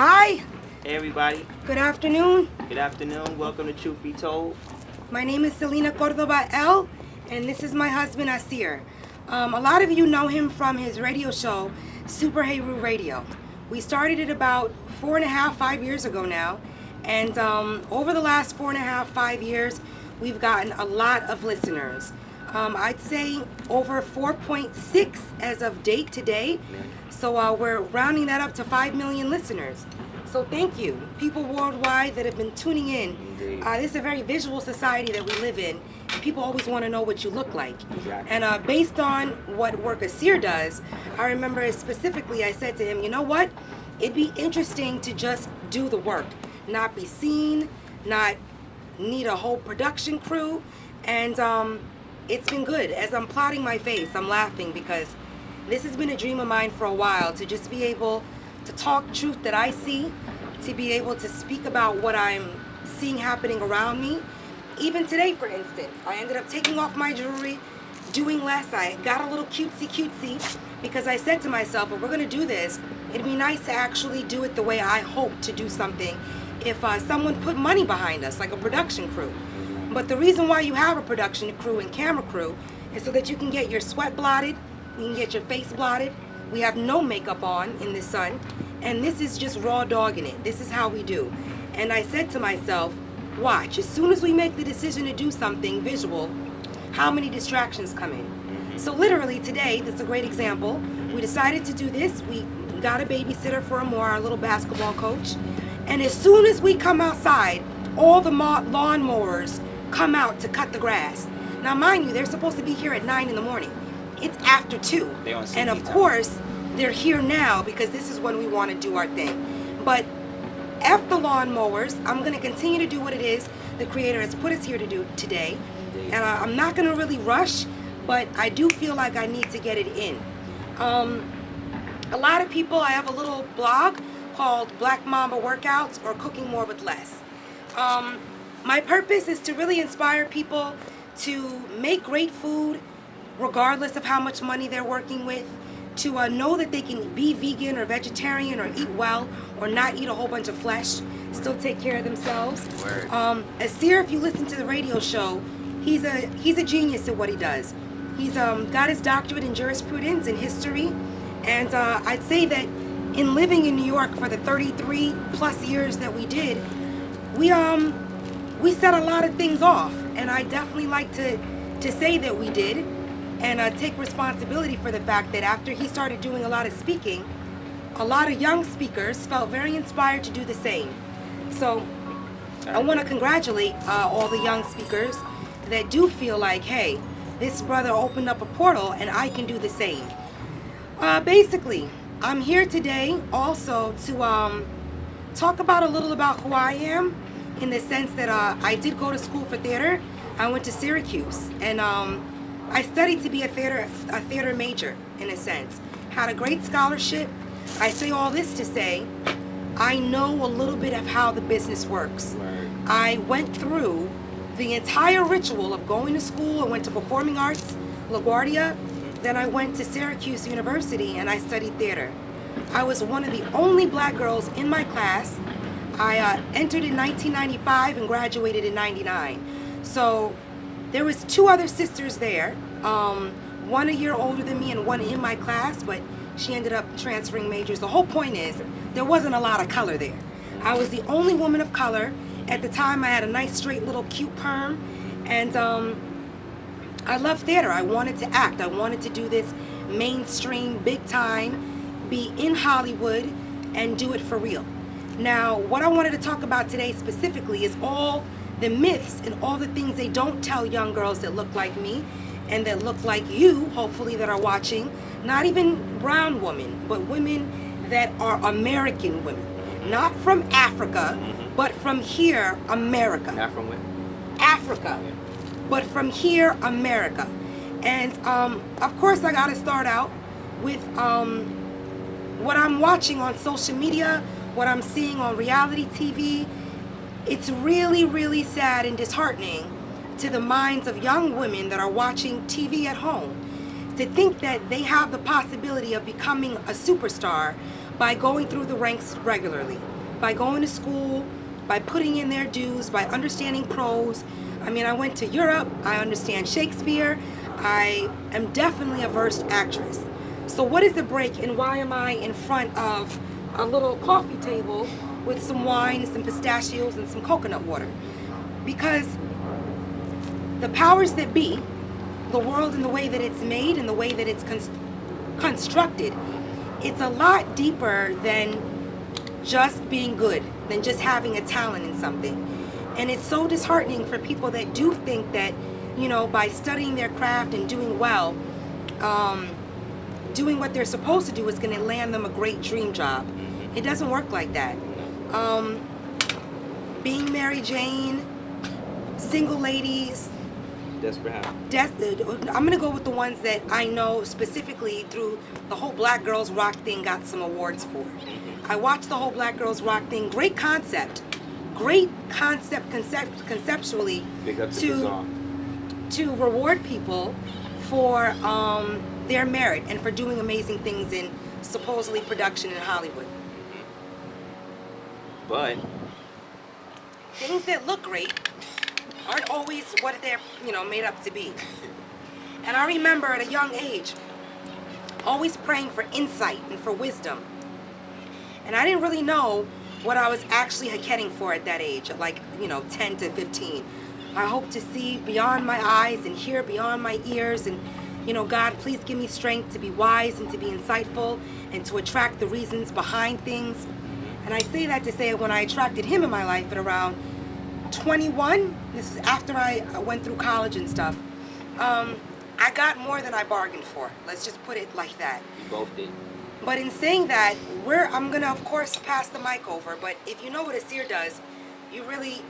Hi, Hey everybody, good afternoon. good afternoon. Welcome to Truth Be Told. My name is Celina Cordova L, and this is my husband Aseer. A lot of you know him from his radio show, Super Heru Radio. We started it about 4.5, 5 years ago now, and over the last 4.5, 5 years, we've gotten a lot of listeners. I'd say over 4.6 as of date today. So we're rounding that up to 5 million listeners. So thank you, people worldwide that have been tuning in. This is a very visual society that we live in. People always want to know what you look like. Exactly. And based on what work Aseer does, I remember specifically I said to him, you know what? It'd be interesting to just do the work, not be seen, not need a whole production crew. And it's been good. As I'm plotting my face, I'm laughing because this has been a dream of mine for a while, to just be able to talk truth that I see, to be able to speak about what I'm seeing happening around me. Even today, for instance, I ended up taking off my jewelry, doing less. I got a little cutesy because I said to myself, if we're going to do this, it'd be nice to actually do it the way I hope to do something if someone put money behind us, like a production crew. But the reason why you have a production crew and camera crew is so that you can get your sweat blotted, you can get your face blotted. We have no makeup on in the sun, and this is just raw dogging it. This is how we do. And I said to myself, watch, as soon as we make the decision to do something visual, how many distractions come in? So literally today, this is a great example. We decided to do this. We got a babysitter for Amor, our little basketball coach. And as soon as we come outside, all the lawn mowers come out to cut the grass. Now mind you, they're supposed to be here at 9 in the morning. It's after 2. And of course, they're here now because this is when we want to do our thing. But F the lawn mowers, I'm going to continue to do what it is the Creator has put us here to do today. And I'm not going to really rush, but I do feel like I need to get it in. A lot of people, I have a little blog called Black Mamba Workouts or Cooking More with Less. My purpose is to really inspire people to make great food regardless of how much money they're working with, to know that they can be vegan or vegetarian or eat well or not eat a whole bunch of flesh, still take care of themselves. Aseer, if you listen to the radio show, he's a genius at what he does. He's got his doctorate in jurisprudence and history, and I'd say that in living in New York for the 33 plus years that we did, we set a lot of things off, and I definitely like to say that we did. And take responsibility for the fact that after he started doing a lot of speaking, a lot of young speakers felt very inspired to do the same. So I want to congratulate all the young speakers that do feel like, hey, this brother opened up a portal and I can do the same. Basically, I'm here today also to talk about a little about who I am, in the sense that I did go to school for theater. I went to Syracuse, and I studied to be a theater major, in a sense. Had a great scholarship. I say all this to say, I know a little bit of how the business works. I went through the entire ritual of going to school. I went to Performing Arts, LaGuardia. Then I went to Syracuse University and I studied theater. I was one of the only black girls in my class. I entered in 1995 and graduated in 99. So there was 2 other sisters there, one a year older than me and one in my class, but she ended up transferring majors. The whole point is, there wasn't a lot of color there. I was the only woman of color. At the time, I had a nice, straight, little, cute perm, and I loved theater. I wanted to act. I wanted to do this mainstream, big time, be in Hollywood, and do it for real. Now, what I wanted to talk about today specifically is all the myths and all the things they don't tell young girls that look like me and that look like you, hopefully, that are watching. Not even brown women, but women that are American women. Not from Africa, but from here, America. Not from where? Africa. But from here, America. And of course, I got to start out with what I'm watching on social media, what I'm seeing on reality TV. It's really, really sad and disheartening to the minds of young women that are watching TV at home to think that they have the possibility of becoming a superstar by going through the ranks regularly, by going to school, by putting in their dues, by understanding prose. I mean, I went to Europe, I understand Shakespeare, I am definitely a versed actress. So what is the break and why am I in front of a little coffee table with some wine, some pistachios, and some coconut water? Because the powers that be, the world and the way that it's made and the way that it's constructed, it's a lot deeper than just being good, than just having a talent in something. And it's so disheartening for people that do think that, you know, by studying their craft and doing well, doing what they're supposed to do is going to land them a great dream job. It doesn't work like that. Being Mary Jane, single ladies, Desperate Housewives. I'm gonna go with the ones that I know specifically through the whole Black Girls Rock thing, got some awards for. I watched the whole Black Girls Rock thing. Great concept conceptually Big up to Bizarre. to reward people for their merit and for doing amazing things in supposedly production in Hollywood. But Things that look great aren't always what they're, you know, made up to be. And I remember at a young age always praying for insight and for wisdom. And I didn't really know what I was actually heading for at that age, at like, you know, 10 to 15. I hope to see beyond my eyes and hear beyond my ears, and, you know, God, please give me strength to be wise and to be insightful and to attract the reasons behind things. And I say that to say when I attracted him in my life at around 21, this is after I went through college and stuff, I got more than I bargained for. Let's just put it like that. we both did. But in saying that, I'm gonna of course pass the mic over, but if you know what Aseer does, you're really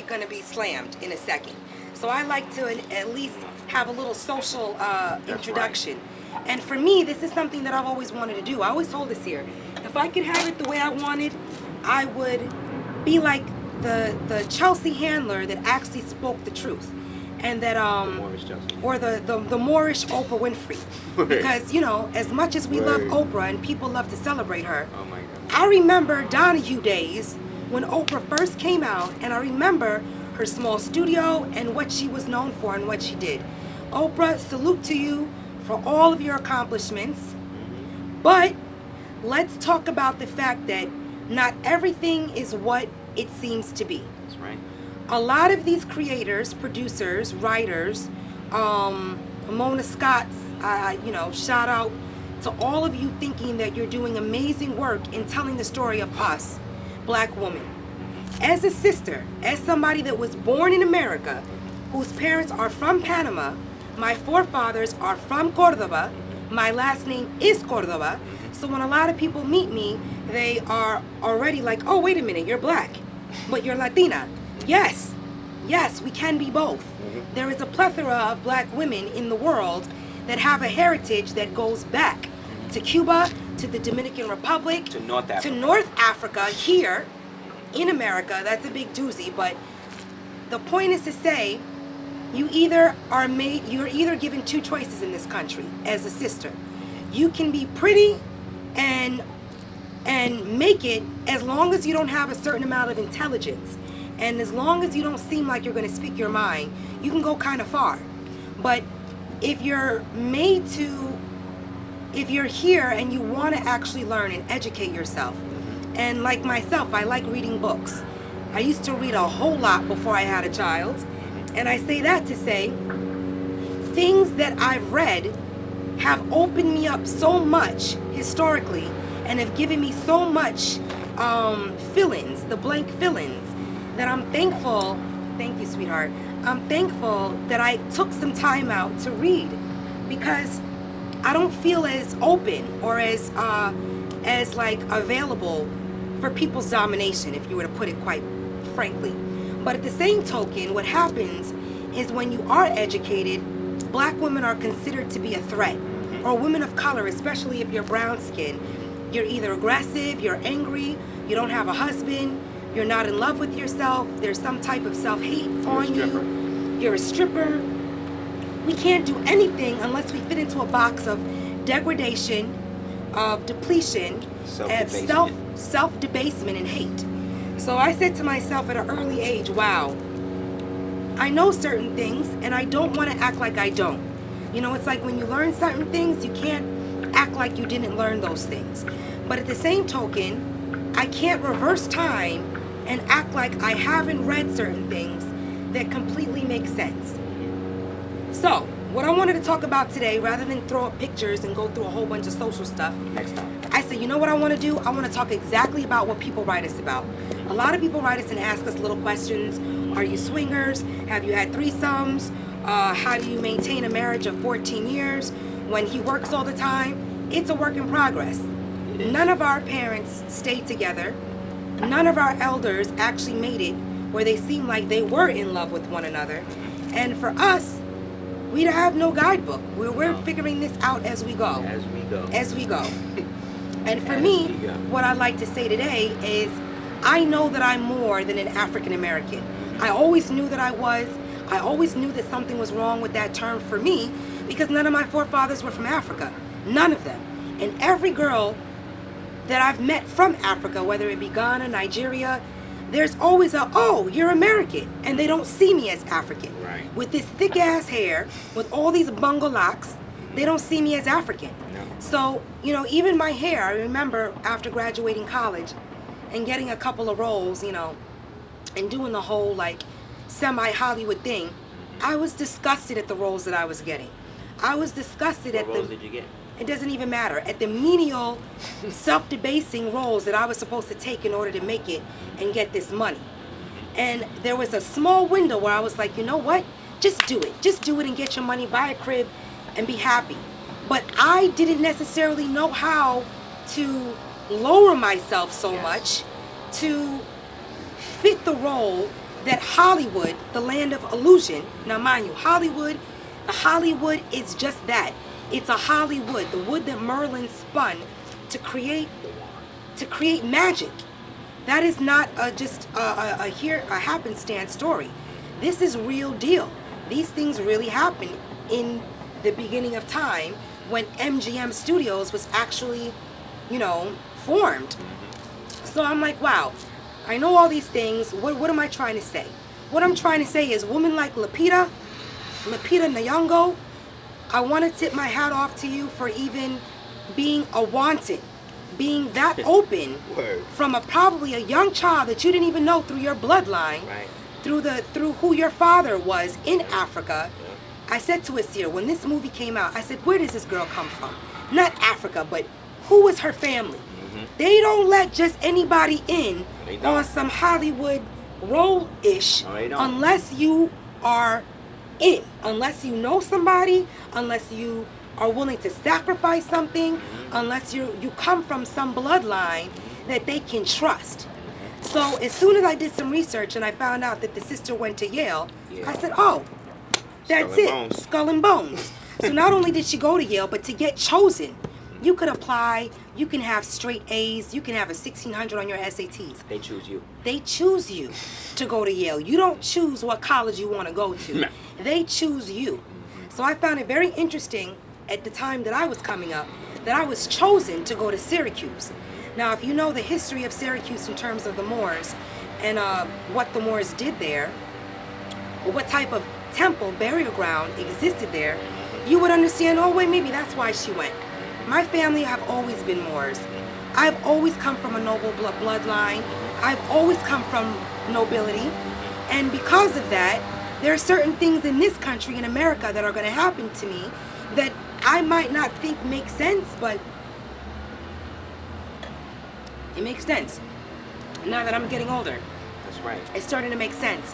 gonna be slammed in a second. So I like to at least have a little social introduction. Right. And for me, this is something that I've always wanted to do. I always told Aseer, if I could have it the way I wanted, I would be like the Chelsea handler that actually spoke the truth. And that or the Moorish Oprah Winfrey. Because, you know, as much as we love Oprah and people love to celebrate her, Oh my God. I remember Donahue days when Oprah first came out, and I remember her small studio and what she was known for and what she did. Oprah, salute to you for all of your accomplishments. But let's talk about the fact that not everything is what it seems to be. That's right. A lot of these creators, producers, writers, Mona Scott's, you know, shout out to all of you thinking that you're doing amazing work in telling the story of us, Black women. As a sister, as somebody that was born in America, whose parents are from Panama, my forefathers are from Cordoba, my last name is Cordoba, so when a lot of people meet me, they are already like, oh, wait a minute, you're Black, but you're Latina. Yes, we can be both. There is a plethora of Black women in the world that have a heritage that goes back to Cuba, to the Dominican Republic, To North Africa. to North Africa, here in America. That's a big doozy, but the point is to say, you're either given two choices in this country as a sister. You can be pretty and make it as long as you don't have a certain amount of intelligence. And as long as you don't seem like you're going to speak your mind, you can go kind of far. But if you're here and you want to actually learn and educate yourself, and like myself, I like reading books. I used to read a whole lot before I had a child. And I say that to say, things that I've read have opened me up so much historically and have given me so much fill-ins, the blank fill-ins, that I'm thankful, thank you, sweetheart, I'm thankful that I took some time out to read, because I don't feel as open or as like available for people's domination, if you were to put it quite frankly. But at the same token, what happens is when you are educated, Black women are considered to be a threat, or women of color, especially if you're brown skinned. You're either aggressive, you're angry, you don't have a husband, you're not in love with yourself, there's some type of self-hate on you, you're a stripper. We can't do anything unless we fit into a box of degradation, of depletion and self-debasement and hate. So I said to myself at an early age, wow, I know certain things and I don't want to act like I don't. You know, it's like when you learn certain things, you can't act like you didn't learn those things. But at the same token, I can't reverse time and act like I haven't read certain things that completely make sense. So, what I wanted to talk about today, rather than throw up pictures and go through a whole bunch of social stuff, Next time. I said, you know what I want to do? I want to talk exactly about what people write us about. A lot of people write us and ask us little questions. Are you swingers? Have you had threesomes? How do you maintain a marriage of 14 years when he works all the time? It's a work in progress. None of our parents stayed together. None of our elders actually made it where they seemed like they were in love with one another. And for us, we have no guidebook. We're figuring this out as we go. As we go. And for me, what I'd like to say today is I know that I'm more than an African American. I always knew that I was. I always knew that something was wrong with that term for me because none of my forefathers were from Africa. None of them. And every girl that I've met from Africa, whether it be Ghana, Nigeria, there's always oh, you're American. And they don't see me as African. Right. With this thick ass hair, with all these bungle locks, they don't see me as African. No. So, you know, even my hair, I remember after graduating college and getting a couple of roles, you know, and doing the whole like semi-Hollywood thing, I was disgusted at the roles that I was getting. I was disgusted What at roles did you get? it doesn't even matter, at the menial, self-debasing roles that I was supposed to take in order to make it and get this money. And there was a small window where I was like, you know what? Just do it. Just do it and get your money, buy a crib, and be happy. But I didn't necessarily know how to lower myself so much to fit the role that Hollywood, the land of illusion, now mind you, Hollywood is just that. It's a Hollywood, the wood that Merlin spun to create magic. That is not just a happenstance story. This is real deal. These things really happened in the beginning of time when MGM Studios was actually, you know, formed. So I'm like, wow, I know all these things. What am I trying to say? What I'm trying to say is women like Lupita Nyong'o, I want to tip my hat off to you for even being a wanted, being that open from probably a young child that you didn't even know through your bloodline, Right. through who your father was in Africa. I said to Aseer, when this movie came out, I said, where does this girl come from? Not Africa, but who is her family? They don't let just anybody in on some Hollywood role-ish unless you are in, unless you know somebody, unless you are willing to sacrifice something, unless you come from some bloodline that they can trust. So as soon as I did some research and I found out that the sister went to Yale, I said, oh, that's it, Skull and Bones. So not only did she go to Yale, but to get chosen, you could apply, you can have straight A's, you can have a 1600 on your SATs. They choose you. They choose you to go to Yale. You don't choose what college you want to go to. They choose you. So I found it very interesting at the time that I was coming up that I was chosen to go to Syracuse. Now, if you know the history of Syracuse in terms of the Moors and what the Moors did there, or what type of temple, burial ground existed there, you would understand, oh, wait, maybe that's why she went. My family have always been Moors. I've always come from a noble bloodline. I've always come from nobility. And because of that, there are certain things in this country, in America, that are going to happen to me that I might not think make sense, but it makes sense. Now that I'm getting older, That's right. it's starting to make sense.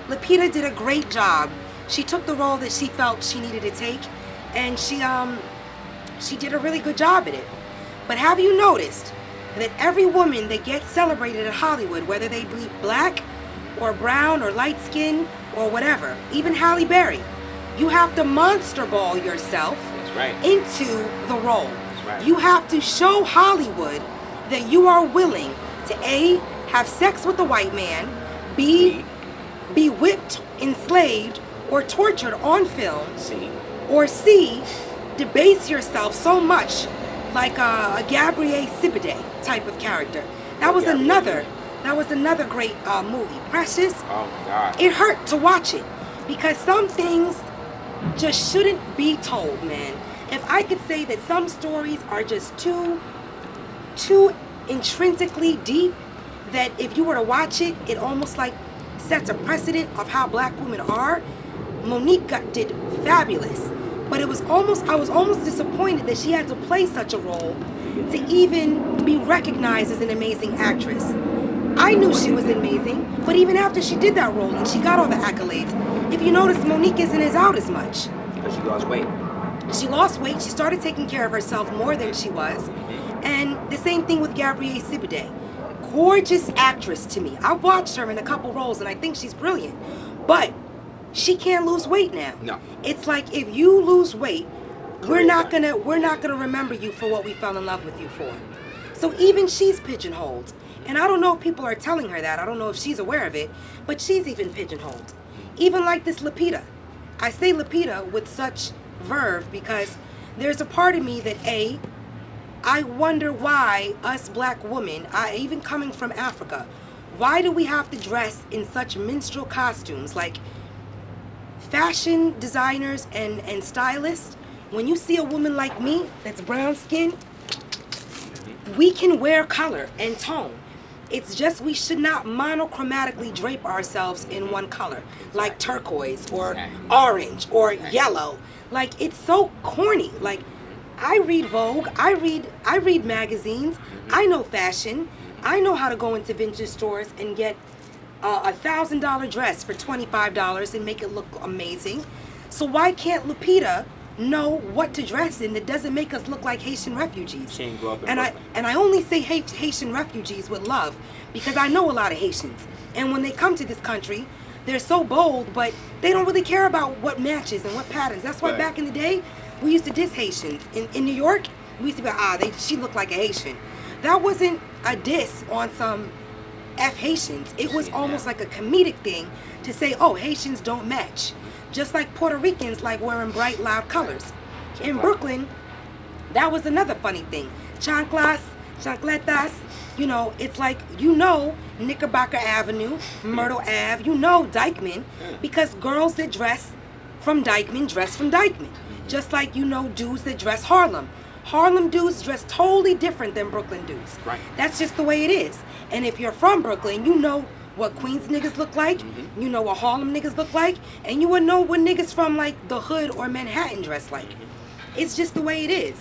Lupita did a great job. She took the role that she felt she needed to take, and she did a really good job at it. But have you noticed that every woman that gets celebrated at Hollywood, whether they be black or brown or light skin or whatever, even Halle Berry, you have to monster ball yourself into the role. You have to show Hollywood that you are willing to A, have sex with a white man, B, be whipped, enslaved, or tortured on film, or C, debase yourself so much like a Gabrielle Sibidet type of character. That was another great movie. Precious. Oh my God. It hurt to watch it because some things just shouldn't be told, man. If I could say that some stories are just too intrinsically deep, that if you were to watch it, it almost like sets a precedent of how black women are. Monique did fabulous, but I was almost disappointed that she had to play such a role to even be recognized as an amazing actress. I knew she was amazing, but even after she did that role and she got all the accolades, if you notice, Monique isn't as out as much. Because she lost weight. She lost weight. She started taking care of herself more than she was. And the same thing with Gabrielle Sibidet. Gorgeous actress to me. I watched her in a couple roles and I think she's brilliant. But she can't lose weight now. No. It's like if you lose weight, we're not gonna remember you for what we fell in love with you for. So even she's pigeonholed. And I don't know if people are telling her that. I don't know if she's aware of it, but she's even pigeonholed. Even like this Lupita. I say Lupita with such verve because there's a part of me that I wonder why us black women, even coming from Africa, why do we have to dress in such minstrel costumes? Like fashion designers and stylists, when you see a woman like me that's brown skinned, we can wear color and tone. It's just we should not monochromatically drape ourselves in one color, like turquoise or orange or yellow. Like it's so corny. Like I read Vogue, I read magazines, I know fashion, I know how to go into vintage stores and get a $1,000 dress for $25 and make it look amazing. So why can't Lupita know what to dress in that doesn't make us look like Haitian refugees? She ain't grow up in and Brooklyn. I only say Haitian refugees with love because I know a lot of Haitians. And when they come to this country, they're so bold, but they don't really care about what matches and what patterns. That's why back in the day, we used to diss Haitians. In New York, we used to be, she looked like a Haitian. That wasn't a diss on some F Haitians. It was almost like a comedic thing to say, oh, Haitians don't match. Just like Puerto Ricans like wearing bright, loud colors. In Brooklyn, that was another funny thing. Chanclas, chancletas, it's like, Knickerbocker Avenue, Myrtle Ave, Dykeman, because girls that dress from Dykeman dress from Dykeman. Just like dudes that dress Harlem. Harlem dudes dress totally different than Brooklyn dudes. Right. That's just the way it is. And if you're from Brooklyn, you know what Queens niggas look like, you know what Harlem niggas look like, and you would know what niggas from like the hood or Manhattan dress like. It's just the way it is.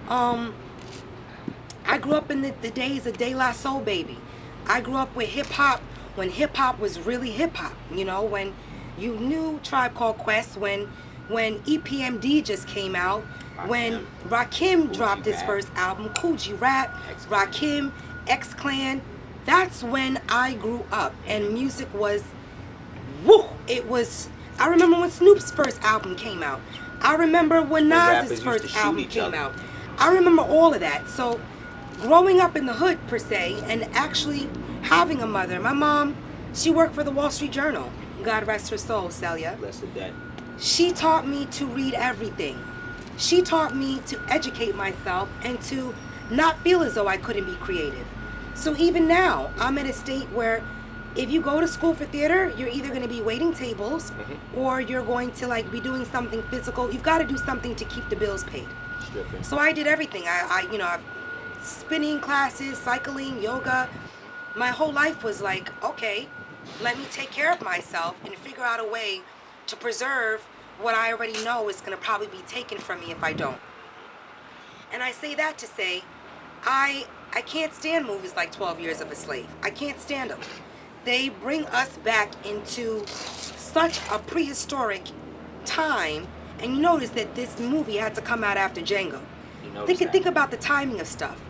I grew up in the days of De La Soul Baby. I grew up with hip hop when hip hop was really hip hop. When you knew Tribe Called Quest, when EPMD just came out, when Rakim dropped his first album, Coogee Rap, Rakim, X-Clan. That's when I grew up, and music was, I remember when Snoop's first album came out. I remember when Nas's first album came out. I remember all of that. So growing up in the hood, per se, and actually having a mother, my mom, she worked for the Wall Street Journal. God rest her soul, Celia. Bless the dead. She taught me to read everything. She taught me to educate myself and to not feel as though I couldn't be creative. So even now, I'm at a state where if you go to school for theater, you're either going to be waiting tables or you're going to be doing something physical. You've got to do something to keep the bills paid. Stripping. So I did everything. I've spinning classes, cycling, yoga. My whole life was like, okay, let me take care of myself and figure out a way to preserve what I already know is going to probably be taken from me if I don't. And I say that to say, I can't stand movies like 12 Years of a Slave. I can't stand them. They bring us back into such a prehistoric time, and you notice that this movie had to come out after Django. Think about the timing of stuff.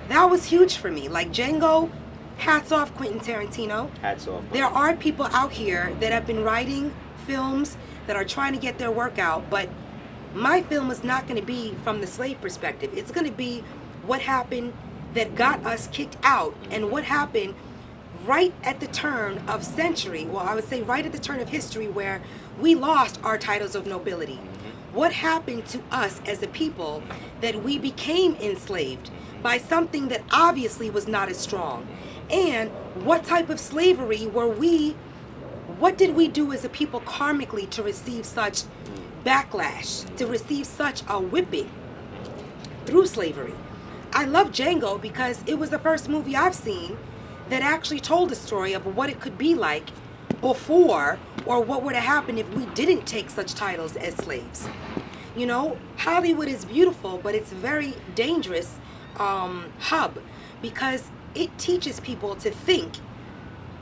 That was huge for me. Like Django, hats off Quentin Tarantino. Hats off. There are people out here that have been writing films that are trying to get their work out, but my film is not going to be from the slave perspective. It's going to be what happened that got us kicked out and what happened right at the turn of century, well, I would say right at the turn of history, where we lost our titles of nobility. what happened to us as a people that we became enslaved by something that obviously was not as strong? And what type of slavery were we, what did we do as a people karmically to receive such backlash, to receive such a whipping through slavery? I love Django because it was the first movie I've seen that actually told a story of what it could be like before, or what would have happened if we didn't take such titles as slaves. You know, Hollywood is beautiful, but it's a very dangerous hub because it teaches people to think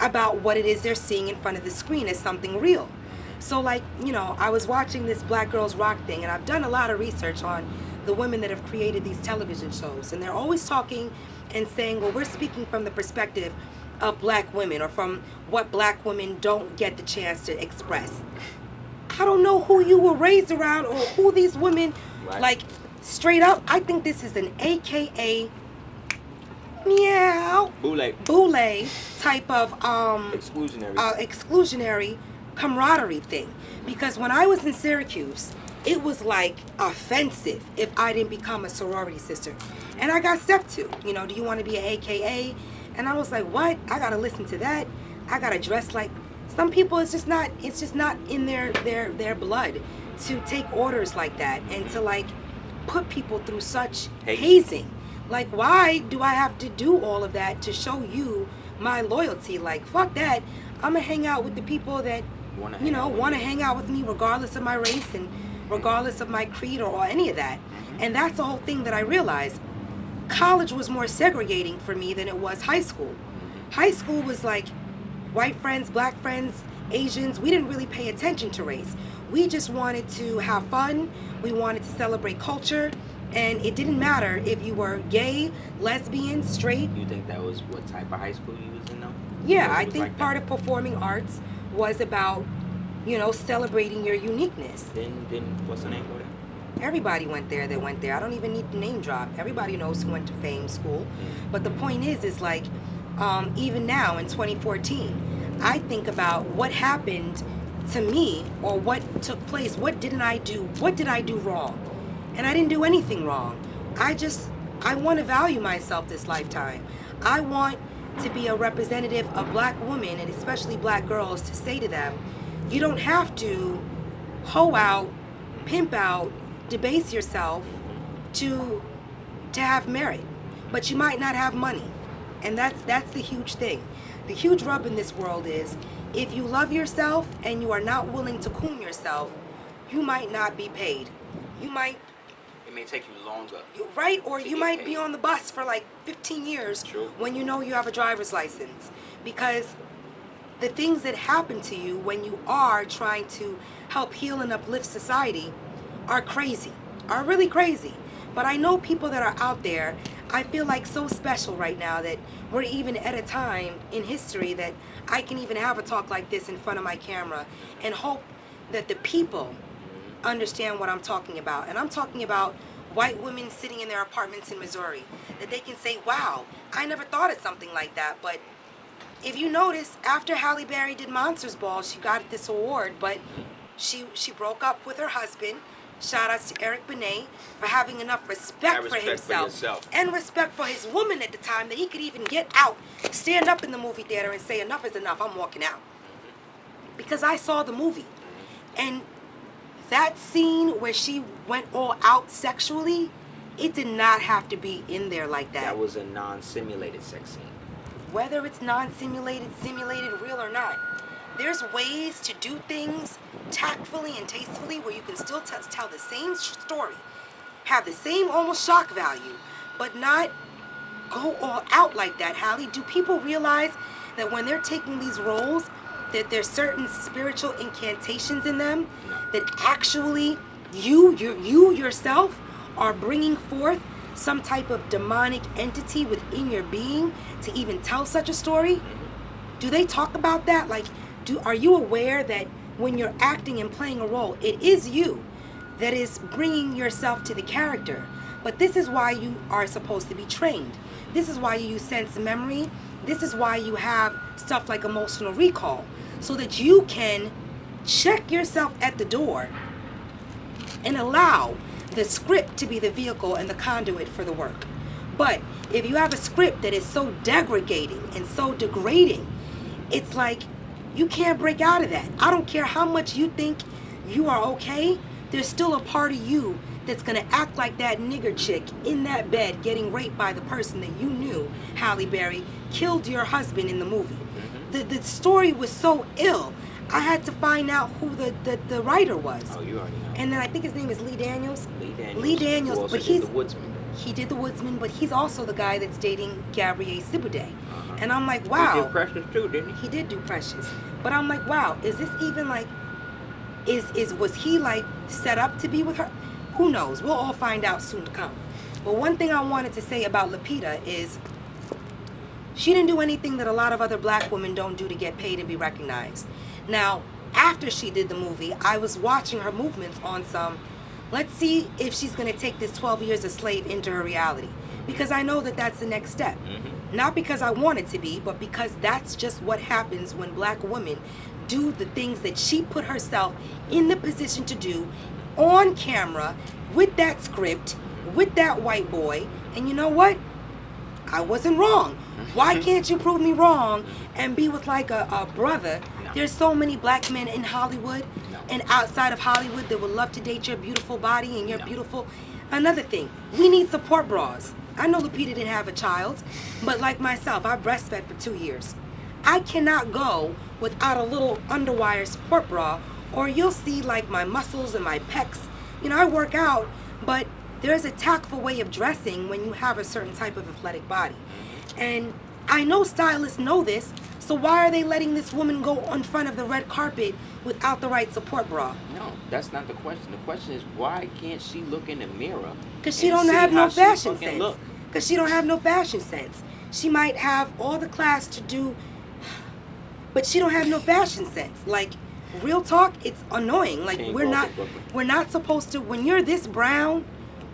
about what it is they're seeing in front of the screen as something real. So like, you know, I was watching this Black Girls Rock thing, and I've done a lot of research on the women that have created these television shows, and they're always talking and saying, well, we're speaking from the perspective of black women, or from what black women don't get the chance to express. I don't know who you were raised around or who these women, Right. like, straight up, I think this is an AKA meow boule type of exclusionary camaraderie thing. Because when I was in Syracuse, it was like offensive if I didn't become a sorority sister. And I got stepped to, you know, do you want to be an AKA? And I was like, what? I gotta listen to that? I gotta dress like, some people, it's just not in their blood to take orders like that and to like put people through such hazing. Like, why do I have to do all of that to show you my loyalty? Like, fuck that. I'm gonna hang out with the people that want to hang out with me regardless of my race and regardless of my creed or any of that. And that's the whole thing that I realized. College was more segregating for me than it was high school. High school was like white friends, black friends, Asians. We didn't really pay attention to race. We just wanted to have fun. We wanted to celebrate culture. And it didn't matter if you were gay, lesbian, straight. You think that was what type of high school you was in though? Yeah, I think like part of performing arts was about, you know, celebrating your uniqueness. Then what's the name of it? Everybody went there that went there. I don't even need to name drop. Everybody knows who went to fame school. But the point is like, even now in 2014, I think about what happened to me or what took place. What didn't I do? What did I do wrong? And I didn't do anything wrong. I want to value myself this lifetime. I want to be a representative of black women, and especially black girls, to say to them, you don't have to hoe out, pimp out, debase yourself to have merit, but you might not have money. And that's the huge thing. The huge rub in this world is, if you love yourself and you are not willing to coon yourself, you might not be paid. You might, it may take you longer. Right? Or you might be on the bus for like 15 years. True. When you know you have a driver's license. Because the things that happen to you when you are trying to help heal and uplift society are crazy, are really crazy. But I know people that are out there. I feel like so special right now that we're even at a time in history that I can even have a talk like this in front of my camera and hope that the people understand what I'm talking about. And I'm talking about white women sitting in their apartments in Missouri, that they can say, wow, I never thought of something like that. But if you notice, after Halle Berry did Monsters Ball, she got this award, but she broke up with her husband. Shout out to Eric Benet for having enough respect for himself and respect for his woman at the time that he could even get out, stand up in the movie theater and say, enough is enough, I'm walking out. Because I saw the movie. And that scene where she went all out sexually, it did not have to be in there like that. That was a non-simulated sex scene. Whether it's non-simulated, simulated, real or not, there's ways to do things tactfully and tastefully where you can still tell the same story, have the same almost shock value, but not go all out like that, Halle. Do people realize that when they're taking these roles, that there's certain spiritual incantations in them that actually you yourself are bringing forth some type of demonic entity within your being to even tell such a story? Do they talk about that? Like, are you aware that when you're acting and playing a role, it is you that is bringing yourself to the character? But this is why you are supposed to be trained. This is why you use sense memory. This is why you have stuff like emotional recall, so that you can check yourself at the door and allow the script to be the vehicle and the conduit for the work. But if you have a script that is so degrading and so degrading, it's like you can't break out of that. I don't care how much you think you are okay, there's still a part of you that's gonna act like that nigger chick in that bed getting raped by the person that you knew, Halle Berry, killed your husband in the movie. The story was so ill. I had to find out who the writer was. Oh, you already know. And then I think his name is Lee Daniels. Lee Daniels. Who also But did he's The Woodsman. he did The Woodsman, but he's also the guy that's dating Gabrielle Siboday. And I'm like, wow. He did Precious too, didn't he? He did do Precious. But I'm like, wow, is this even like, was he like set up to be with her? Who knows? We'll all find out soon to come. But one thing I wanted to say about Lupita is she didn't do anything that a lot of other black women don't do to get paid and be recognized. Now, after she did the movie, I was watching her movements on some, let's see if she's going to take this 12 years a slave into her reality. Because I know that that's the next step. Not because I want it to be, but because that's just what happens when black women do the things that she put herself in the position to do on camera with that script, with that white boy. And you know what? I wasn't wrong. Why can't you prove me wrong and be with like a brother? No. There's so many black men in Hollywood No. and outside of Hollywood that would love to date your beautiful body and your No. beautiful. Another thing, we need support bras. I know Lupita didn't have a child, but like myself, I breastfed for 2 years. I cannot go without a little underwire support bra, or you'll see like my muscles and my pecs. You know, I work out, but there's a tactful way of dressing when you have a certain type of athletic body. And I know stylists know this, so why are they letting this woman go in front of the red carpet without the right support bra? No, that's not the question. The question is, why can't she look in the mirror? Because she and don't see have how no she fashion fucking sense. look? Because she don't have no fashion sense. She might have all the class to do, but she don't have no fashion sense. Like, real talk, it's annoying. Like, Can't we're go not to Brooklyn. we're not supposed to, when you're this brown,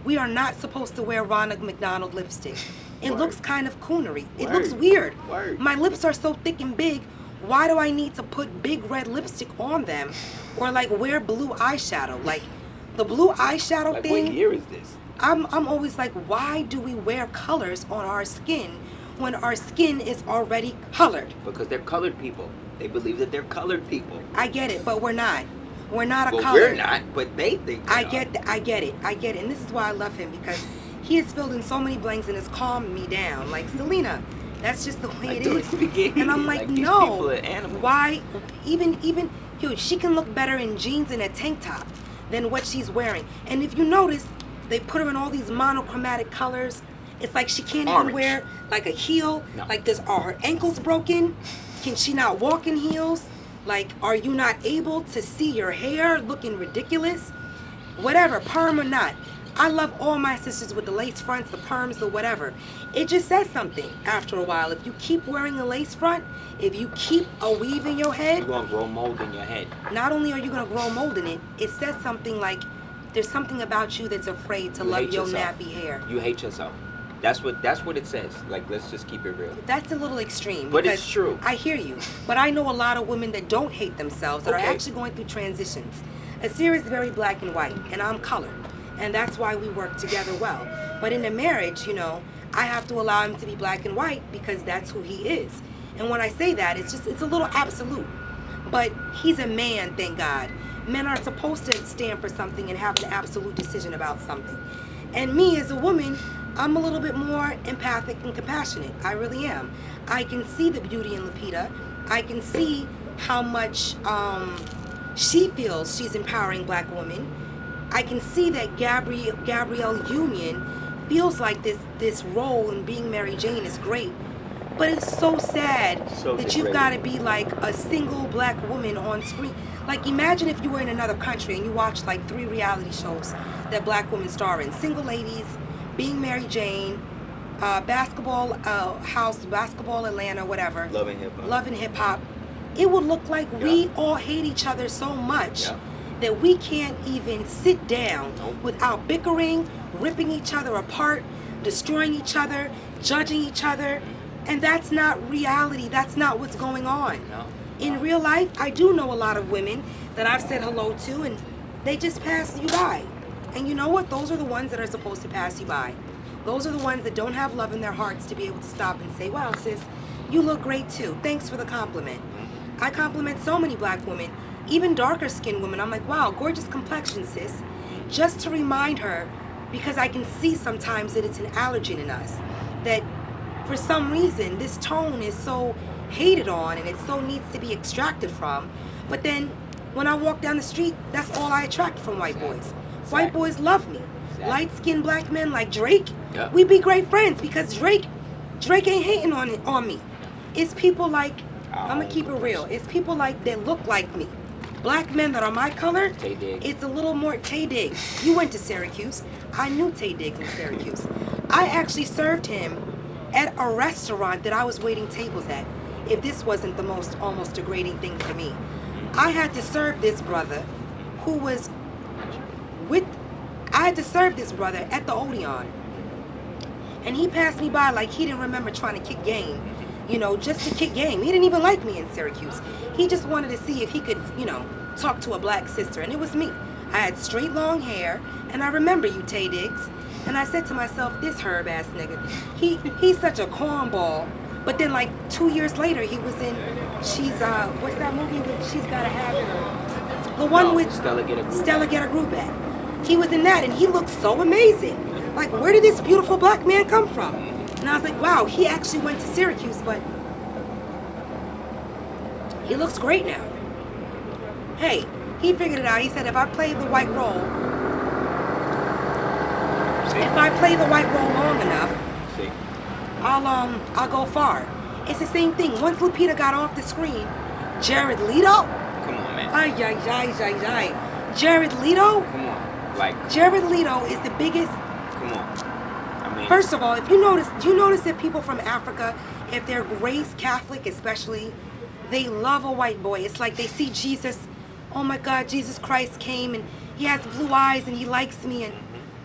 we are not supposed to wear Ronald McDonald lipstick. It Word. looks kind of coonery. It Word. looks weird. Word. My lips are so thick and big. Why do I need to put big red lipstick on them? Or like wear blue eyeshadow? Like the blue eyeshadow Like, thing. what year is this? I'm always like, why do we wear colors on our skin when our skin is already colored? Because they're colored people. They believe that they're colored people. I get it, but we're not. We're not a Well, color. we're not, but they think they I are. get it. I get it. And this is why I love him, because he has filled in so many blanks and has calmed me down. Like, Celina, that's just the way Like it the is. beginning, And I'm like, like, these no. people are animals. Why? Even, yo, she can look better in jeans and a tank top than what she's wearing. And if you notice, they put her in all these monochromatic colors. It's like she can't even Orange. wear like a heel. No. Like, are her ankles broken? Can she not walk in heels? Like, are you not able to see your hair looking ridiculous? Whatever, perm or not. I love all my sisters with the lace fronts, the perms, the whatever. It just says something after a while. If you keep wearing a lace front, if you keep a weave in your head, You're gonna grow mold in your head. not only are you going to grow mold in it, it says something like, there's something about you that's afraid to You love hate your yourself. nappy hair. You hate yourself. That's what it says. Like, let's just keep it real. That's a little extreme. But it's because true. I hear you. But I know a lot of women that don't hate themselves, that are Okay. actually going through transitions. Aseer is very black and white, and I'm colored. And that's why we work together well. But in a marriage, you know, I have to allow him to be black and white because that's who he is. And when I say that, it's a little absolute. But he's a man, thank God. Men are supposed to stand for something and have an absolute decision about something. And me as a woman, I'm a little bit more empathic and compassionate. I really am. I can see the beauty in Lupita. I can see how much she feels she's empowering black women. I can see that Gabrielle Union feels like this role in being Mary Jane is great. But it's so sad So that you've degrading. got to be like a single black woman on screen. Like, imagine if you were in another country and you watched like 3 reality shows that black women star in. Single Ladies, Being Mary Jane, Basketball House, Basketball Atlanta, whatever. Love and Hip Hop. Love and Hip Hop. It would look like Yeah. we all hate each other so much Yeah. that we can't even sit down Nope. without bickering, ripping each other apart, destroying each other, judging each other. And that's not reality. That's not what's going on. No. In real life, I do know a lot of women that I've said hello to, and they just pass you by. And you know what? Those are the ones that are supposed to pass you by. Those are the ones that don't have love in their hearts to be able to stop and say, wow, sis, you look great too. Thanks for the compliment. I compliment so many black women, even darker skinned women. I'm like, wow, gorgeous complexion, sis. Just to remind her, because I can see sometimes that it's an allergen in us. That for some reason, this tone is so hated on and it so needs to be extracted from. But then when I walk down the street, that's all I attract from white boys. White boys love me. Light-skinned black men like Drake, we be great friends because Drake ain't hating on me. It's people like, I'm gonna keep it real. It's people like that look like me. Black men that are my color, it's a little more Tay Diggs. You went to Syracuse. I knew Tay Diggs in Syracuse. I actually served him at a restaurant that I was waiting tables at. If this wasn't the most almost degrading thing for me, I had to serve this brother who was I had to serve this brother at the Odeon. And he passed me by like he didn't remember trying to kick game. You know, just to kick game. He didn't even like me in Syracuse. He just wanted to see if he could, you know, talk to a black sister. And it was me. I had straight long hair. And I remember you, Tay Diggs. And I said to myself, this herb ass nigga, he's such a cornball. But then like 2 years later, he was in, what's that movie with She's Gotta Have It? The one with Stella Get a Groove Back. He was in that and he looked so amazing. Like, where did this beautiful black man come from? And I was like, wow, he actually went to Syracuse, but he looks great now. Hey, he figured it out. He said, if I play the white role long enough, I'll go far. It's the same thing. Once Lupita got off the screen, Jared Leto. Come on, man. Jared Leto. Come on, like Jared Leto is the biggest. Come on. I mean, first of all, if you notice, do you notice that people from Africa, if they're raised Catholic especially, they love a white boy. It's like they see Jesus. Oh my God, Jesus Christ came and he has blue eyes and he likes me. And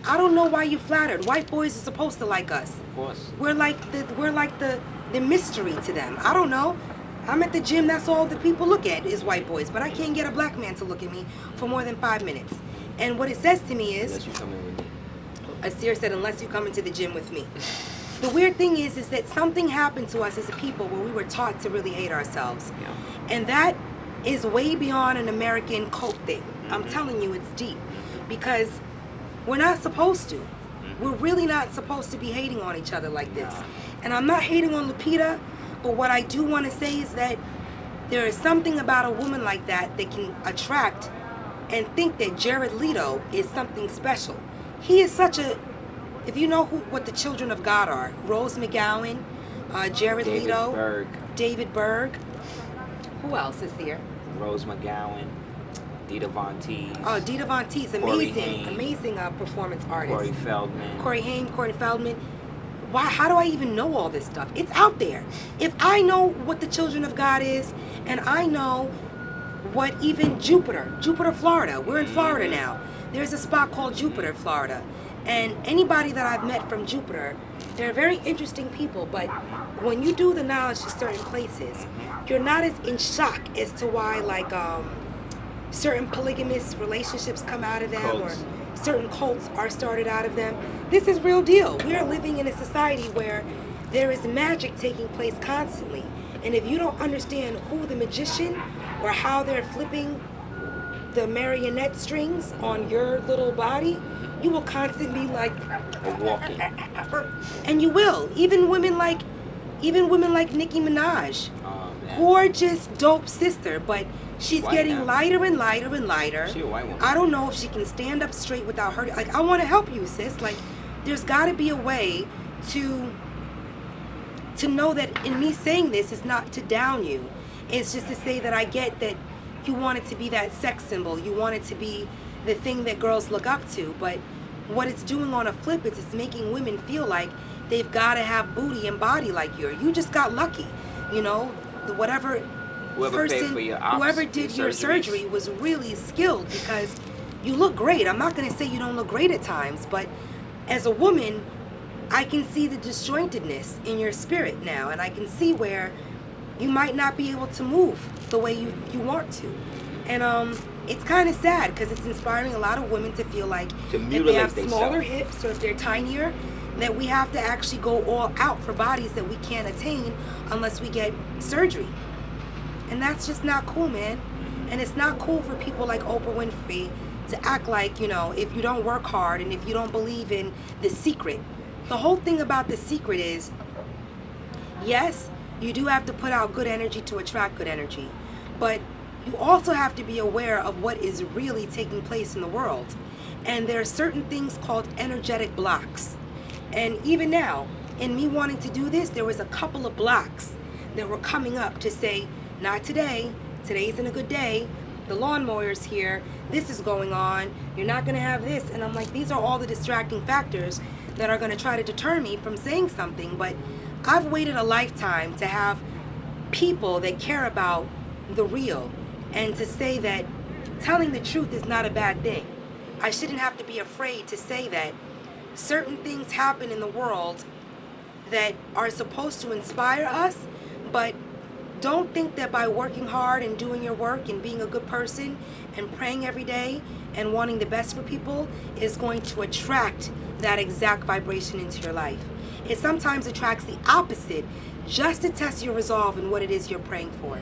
I don't know why you flattered. White boys are supposed to like us. Of course. We're like the mystery to them. I don't know. I'm at the gym. That's all the people look at is white boys. But I can't get a black man to look at me for more than 5 minutes. And what it says to me is, unless you come in with me. Aseer said, unless you come into the gym with me. The weird thing is that something happened to us as a people where we were taught to really hate ourselves. Yeah. And that is way beyond an American cult thing. I'm telling you, it's deep. Because we're not supposed to. We're really not supposed to be hating on each other like this. And I'm not hating on Lupita, but what I do want to say is that there is something about a woman like that that can attract and think that Jared Leto is something special. He is such a, if you know what the children of God are, Rose McGowan, Jared Leto, David Berg. Who else is here? Rose McGowan, Dita Von Teese. Oh, Dita Von Teese, amazing performance artist. Corey Feldman. Why? How do I even know all this stuff? It's out there. If I know what the children of God is, and I know what even Jupiter, Florida. We're in Florida now. There's a spot called Jupiter, Florida. And anybody that I've met from Jupiter, they're very interesting people, but when you do the knowledge to certain places, you're not as in shock as to why, like, certain polygamous relationships come out of them, or certain cults are started out of them. This is real deal. We are living in a society where there is magic taking place constantly. And if you don't understand who the magician or how they're flipping the marionette strings on your little body, you will constantly like walking. And you will. Even women like Nicki Minaj. Gorgeous, dope sister, but she's getting lighter and lighter and lighter. She a white woman. I don't know if she can stand up straight without hurting. Like, I want to help you, sis. Like, there's got to be a way to know that in me saying this is not to down you. It's just to say that I get that you want it to be that sex symbol. You want it to be the thing that girls look up to. But what it's doing on a flip is it's making women feel like they've got to have booty and body like you just got lucky. You know, whoever did your surgery was really skilled, because you look great. I'm not going to say you don't look great at times, but as a woman, I can see the disjointedness in your spirit now, and I can see where you might not be able to move the way you want to. And it's kind of sad because it's inspiring a lot of women to feel like To if they mutilate have smaller themselves. hips or if they're tinier, that we have to actually go all out for bodies that we can't attain unless we get surgery. And that's just not cool, man. And it's not cool for people like Oprah Winfrey to act like, if you don't work hard and if you don't believe in The Secret. The whole thing about The Secret is, yes, you do have to put out good energy to attract good energy. But you also have to be aware of what is really taking place in the world. And there are certain things called energetic blocks. And even now, in me wanting to do this, there was a couple of blocks that were coming up to say, not today, today isn't a good day, the lawnmower's here, this is going on, you're not going to have this. And I'm like, these are all the distracting factors that are going to try to deter me from saying something. But I've waited a lifetime to have people that care about the real and to say that telling the truth is not a bad thing. I shouldn't have to be afraid to say that certain things happen in the world that are supposed to inspire us, but don't think that by working hard and doing your work and being a good person and praying every day and wanting the best for people is going to attract that exact vibration into your life. It sometimes attracts the opposite just to test your resolve and what it is you're praying for.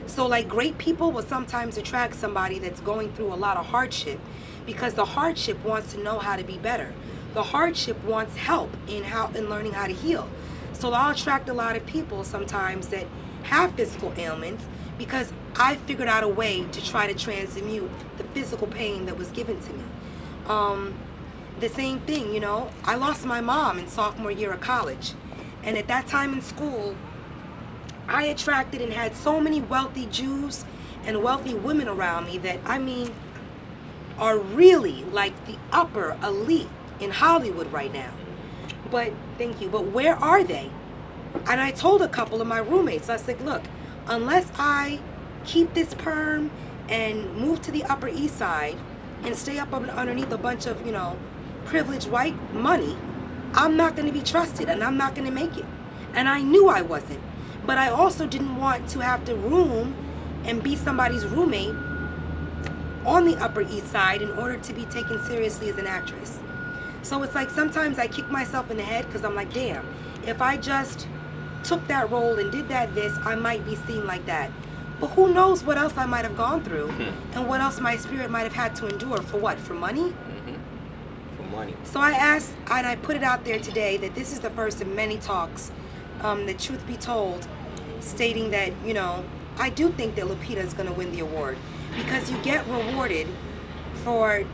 So like great people will sometimes attract somebody that's going through a lot of hardship because the hardship wants to know how to be better. The hardship wants help in learning how to heal. So I'll attract a lot of people sometimes that have physical ailments because I figured out a way to try to transmute the physical pain that was given to me. The same thing, I lost my mom in sophomore year of college. And at that time in school, I attracted and had so many wealthy Jews and wealthy women around me that, are really like the upper elite in Hollywood right now. But, thank you, but where are they? And I told a couple of my roommates, I said, look, unless I keep this perm and move to the Upper East Side and stay up underneath a bunch of, privileged white money, I'm not going to be trusted and I'm not going to make it. And I knew I wasn't. But I also didn't want to have to room and be somebody's roommate on the Upper East Side in order to be taken seriously as an actress. So it's like sometimes I kick myself in the head because I'm like, damn, if I just took that role and did this, I might be seen like that. But who knows what else I might have gone through and what else my spirit might have had to endure. For what? For money? For money. So I asked, and I put it out there today, that this is the first of many talks, that truth be told, stating that, I do think that Lupita is going to win the award because you get rewarded for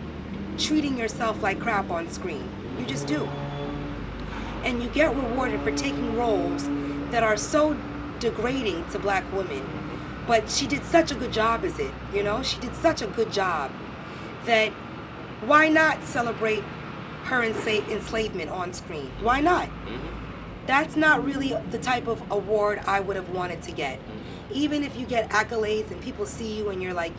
treating yourself like crap on screen. You just do. And you get rewarded for taking roles that are so degrading to black women. But she did such a good job as it, She did such a good job that why not celebrate her enslavement on screen? Why not? That's not really the type of award I would have wanted to get. Even if you get accolades and people see you and you're like,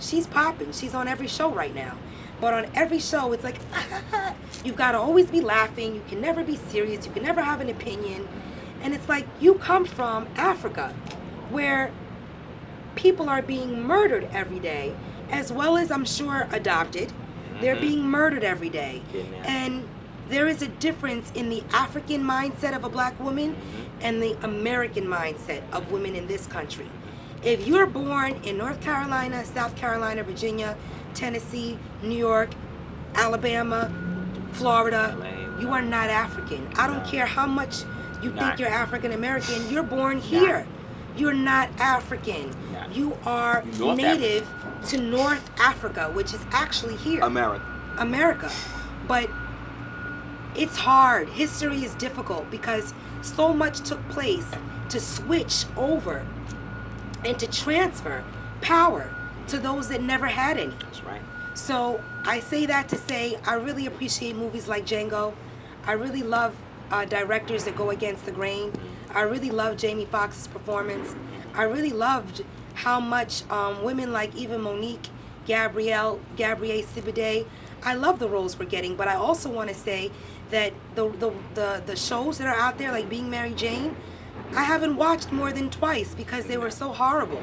she's popping. She's on every show right now. But on every show, it's like, you've got to always be laughing. You can never be serious. You can never have an opinion. And it's like, you come from Africa, where people are being murdered every day, as well as, I'm sure, adopted. They're being murdered every day. And there is a difference in the African mindset of a black woman and the American mindset of women in this country. If you're born in North Carolina, South Carolina, Virginia, Tennessee, New York, Alabama, Florida, you are not African. I don't care how much you think you're African American, you're born here. You're not African. You are native to North Africa, which is actually here. America. But it's hard. History is difficult because so much took place to switch over and to transfer power to those that never had any. That's right. So I say that to say I really appreciate movies like Django. I really love directors that go against the grain. I really love Jamie Foxx's performance. I really loved how much women like Eva Monique, Gabrielle Sibiday, I love the roles we're getting, but I also want to say that the shows that are out there, like Being Mary Jane, I haven't watched more than twice because they were so horrible.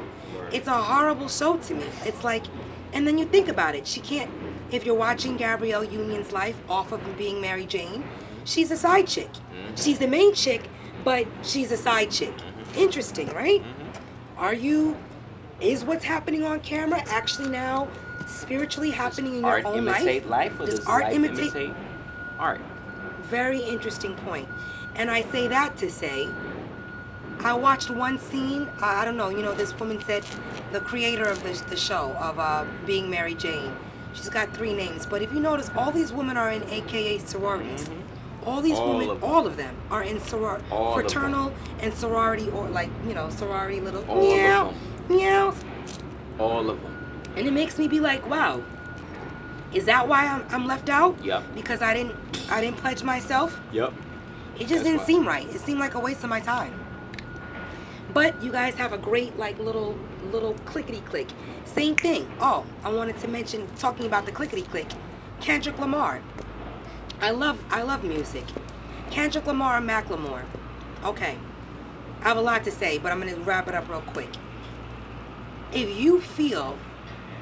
It's a horrible show to me. It's like, and then you think about it. She can't, if you're watching Gabrielle Union's life off of Being Mary Jane, she's a side chick. She's the main chick, but she's a side chick. Interesting, right? Is what's happening on camera actually now spiritually happening in your own life? Art imitate life, or does art imitate art? Very interesting point. And I say that to say, I watched one scene, I don't know, this woman said, the creator of the show, of Being Mary Jane, she's got 3 names, but if you notice, all these women are in AKA sororities. All these women, all of them are in fraternal and sorority, or like, sorority little meows. All of them. And it makes me be like, wow, is that why I'm left out? Yep. Because I didn't pledge myself? Yep. It just didn't seem right. It seemed like a waste of my time. But you guys have a great like little clickety click. Same thing. Oh, I wanted to mention, talking about the clickety click, Kendrick Lamar. I love music. Kendrick Lamar and Macklemore. Okay. I have a lot to say, but I'm gonna wrap it up real quick. If you feel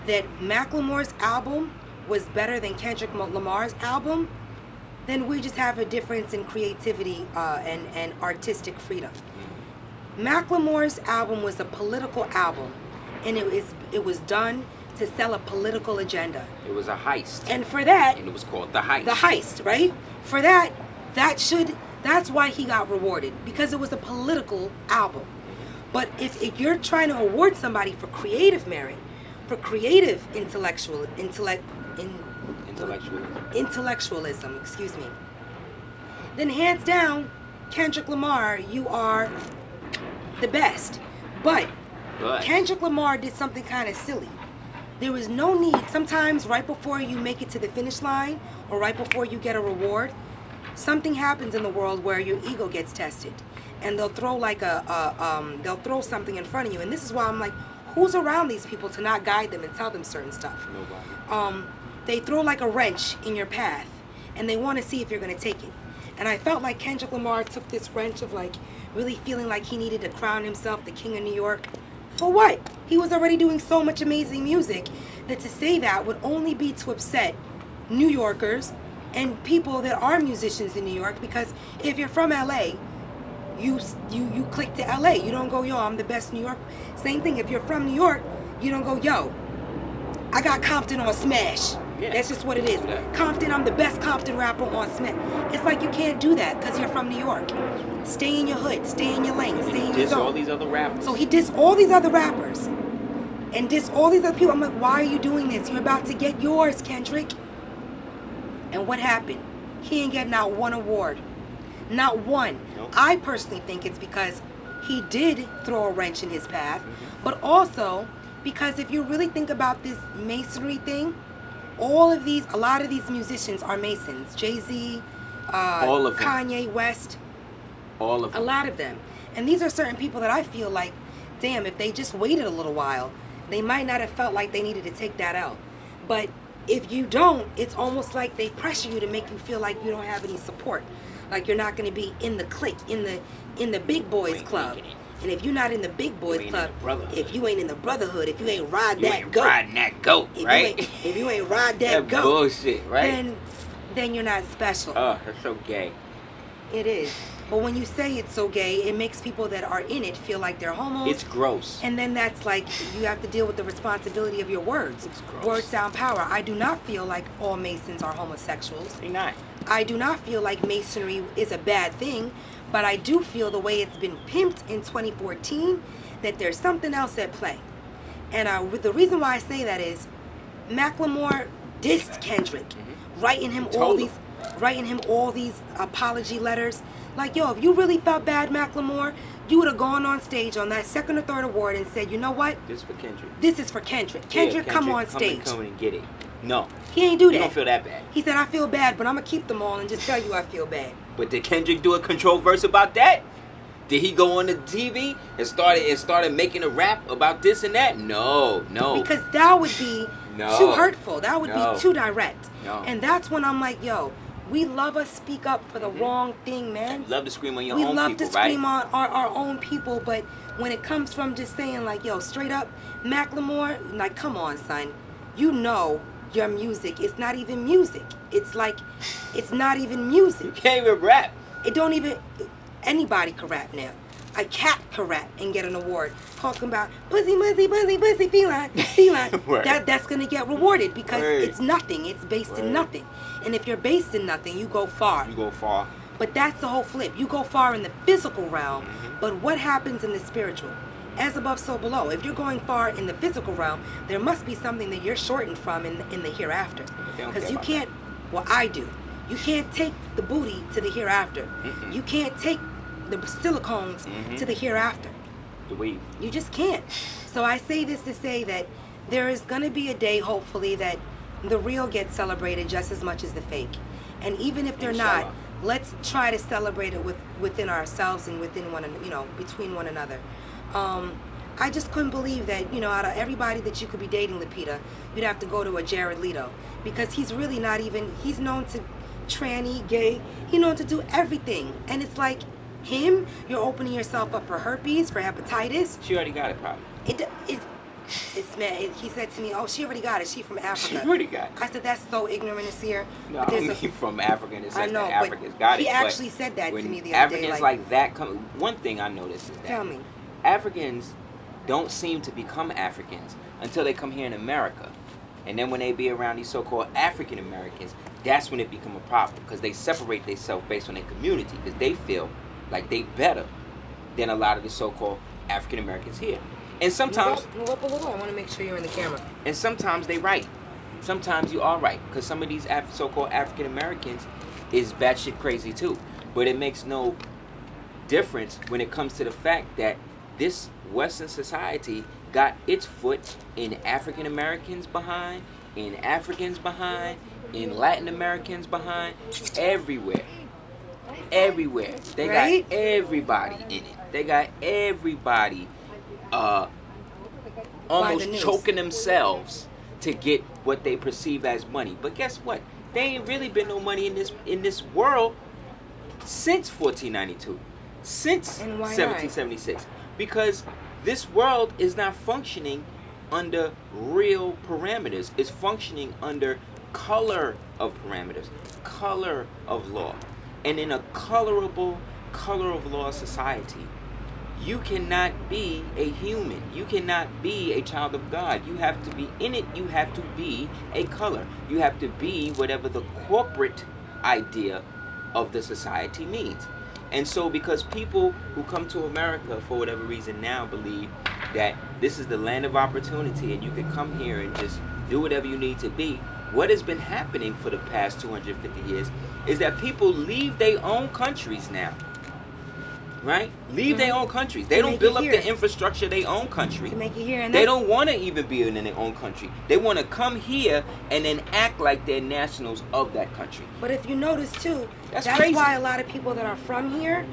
that Macklemore's album was better than Kendrick Lamar's album, then we just have a difference in creativity and artistic freedom. Macklemore's album was a political album, and it was done to sell a political agenda. It was a heist. And for that, and it was called The Heist. The Heist, right? For that, that's why he got rewarded, because it was a political album. But if you're trying to award somebody for creative merit, for creative intellectualism, excuse me, then hands down, Kendrick Lamar, you are the best. But Kendrick Lamar did something kind of silly. There was no need. Sometimes right before you make it to the finish line, or right before you get a reward, something happens in the world where your ego gets tested, and they'll throw like they'll throw something in front of you. And this is why I'm like, who's around these people to not guide them and tell them certain stuff? Nobody. They throw like a wrench in your path, and they want to see if you're going to take it. And I felt like Kendrick Lamar took this wrench of like really feeling like he needed to crown himself the king of New York. For what? He was already doing so much amazing music that to say that would only be to upset New Yorkers and people that are musicians in New York. Because if you're from LA, you click to LA. You don't go, yo, I'm the best New York. Same thing, if you're from New York, you don't go, yo, I got Compton on Smash. Yeah. That's just what it is. Compton, I'm the best Compton rapper on Smash. It's like you can't do that because you're from New York. Stay in your hood, stay in your lane, stay in your zone. All these other rappers. So he dissed all these other rappers and dissed all these other people. I'm like, why are you doing this? You're about to get yours, Kendrick. And what happened? He ain't get not one award. Not one. Nope. I personally think it's because he did throw a wrench in his path, but also because if you really think about this masonry thing, a lot of these musicians are Masons. Jay-Z, all of them. Kanye West, all of them. A lot of them. And these are certain people that I feel like, damn, if they just waited a little while, they might not have felt like they needed to take that out. But if you don't, it's almost like they pressure you to make you feel like you don't have any support. Like you're not going to be in the clique, in the big boys club. And if you're not in the big boys club, if you ain't in the brotherhood, if you ain't ride that goat, riding that goat, right? If you ain't ride that goat, bullshit, right? Then you're not special. Oh, that's so gay. It is. But when you say it's so gay, it makes people that are in it feel like they're homos. It's gross. And then that's like, you have to deal with the responsibility of your words. It's gross. Words sound power. I do not feel like all Masons are homosexuals. They're not. I do not feel like Masonry is a bad thing, but I do feel the way it's been pimped in 2014, that there's something else at play. And the reason why I say that is, Macklemore dissed Kendrick, writing him all these apology letters. Like, yo, if you really felt bad, Macklemore, you would have gone on stage on that second or third award and said, you know what? This is for Kendrick. This is for Kendrick. Kendrick, come on stage. Come and get it. No. He ain't do that. He don't feel that bad. He said, I feel bad, but I'm going to keep them all and just tell you I feel bad. But did Kendrick do a control verse about that? Did he go on the TV and started making a rap about this and that? No. Because that would be too hurtful. That would be too direct. No. And that's when I'm like, yo, we love to speak up for the wrong thing, man. You love to scream on your We own love people, to scream right? on our own people, but when it comes from just saying like, yo, straight up, Macklemore, like, come on, son. You know your music. It's not even music. It's like, it's not even music. You can't even rap. It don't even, anybody can rap now. A cat can rap and get an award. Talking about pussy, pussy, pussy, pussy, feline, feline. Right. That's going to get rewarded because Right. it's nothing. It's based in Right. nothing. And if you're based in nothing, you go far. You go far. But that's the whole flip. You go far in the physical realm, but what happens in the spiritual? As above, so below. If you're going far in the physical realm, there must be something that you're shortened from in the hereafter. Because you can't, well, I do. You can't take the booty to the hereafter. You can't take the silicones to the hereafter. The weave. You just can't. So I say this to say that there is going to be a day, hopefully, that the real gets celebrated just as much as the fake. And even if they're not, Inshallah. let's try to celebrate it within ourselves and within between one another. I just couldn't believe that, out of everybody that you could be dating, Lupita, you'd have to go to a Jared Leto. Because he's really not even, he's known to tranny, gay, he's known to do everything. And it's like, him, you're opening yourself up for herpes, for hepatitis. She already got it, probably. He said to me, oh, she already got it. She from Africa. She already got it. I said, that's so ignorant, Aseer. No, I don't mean from Africa in the sense know, that but Africans got it. he but actually said that to when me the other day, Africans like- like that come. One thing I noticed is that Tell me. Africans don't seem to become Africans until they come here in America. And then when they be around these so-called African Americans, that's when it become a problem because they separate themselves based on their community because they feel like they better than a lot of the so-called African Americans here. And sometimes, Move up a little. I want to make sure you're in the camera. and sometimes they right. Sometimes you are right because some of these so-called African Americans is batshit crazy too. But it makes no difference when it comes to the fact that this Western society got its foot in African Americans behind, in Africans behind, in Latin Americans behind, everywhere. Everywhere. They Right? got everybody in it. They got everybody almost news. choking themselves to get what they perceive as money. But guess what? There ain't really been no money in this world since 1492, since And why not? 1776, because this world is not functioning under real parameters. It's functioning under color of parameters, color of law. And in a color of law society, you cannot be a human. You cannot be a child of God. You have to be in it. You have to be a color. You have to be whatever the corporate idea of the society means. And so because people who come to America for whatever reason now believe that this is the land of opportunity and you can come here and just do whatever you need to be, what has been happening for the past 250 years is that people leave their own countries now. Right? Leave their own countries. They To don't make build it up here. the infrastructure of their own country. To make it here. And They that's- don't want to even be in their own country. They want to come here and then act like they're nationals of that country. But if you notice too, That's that's crazy. why a lot of people that are from here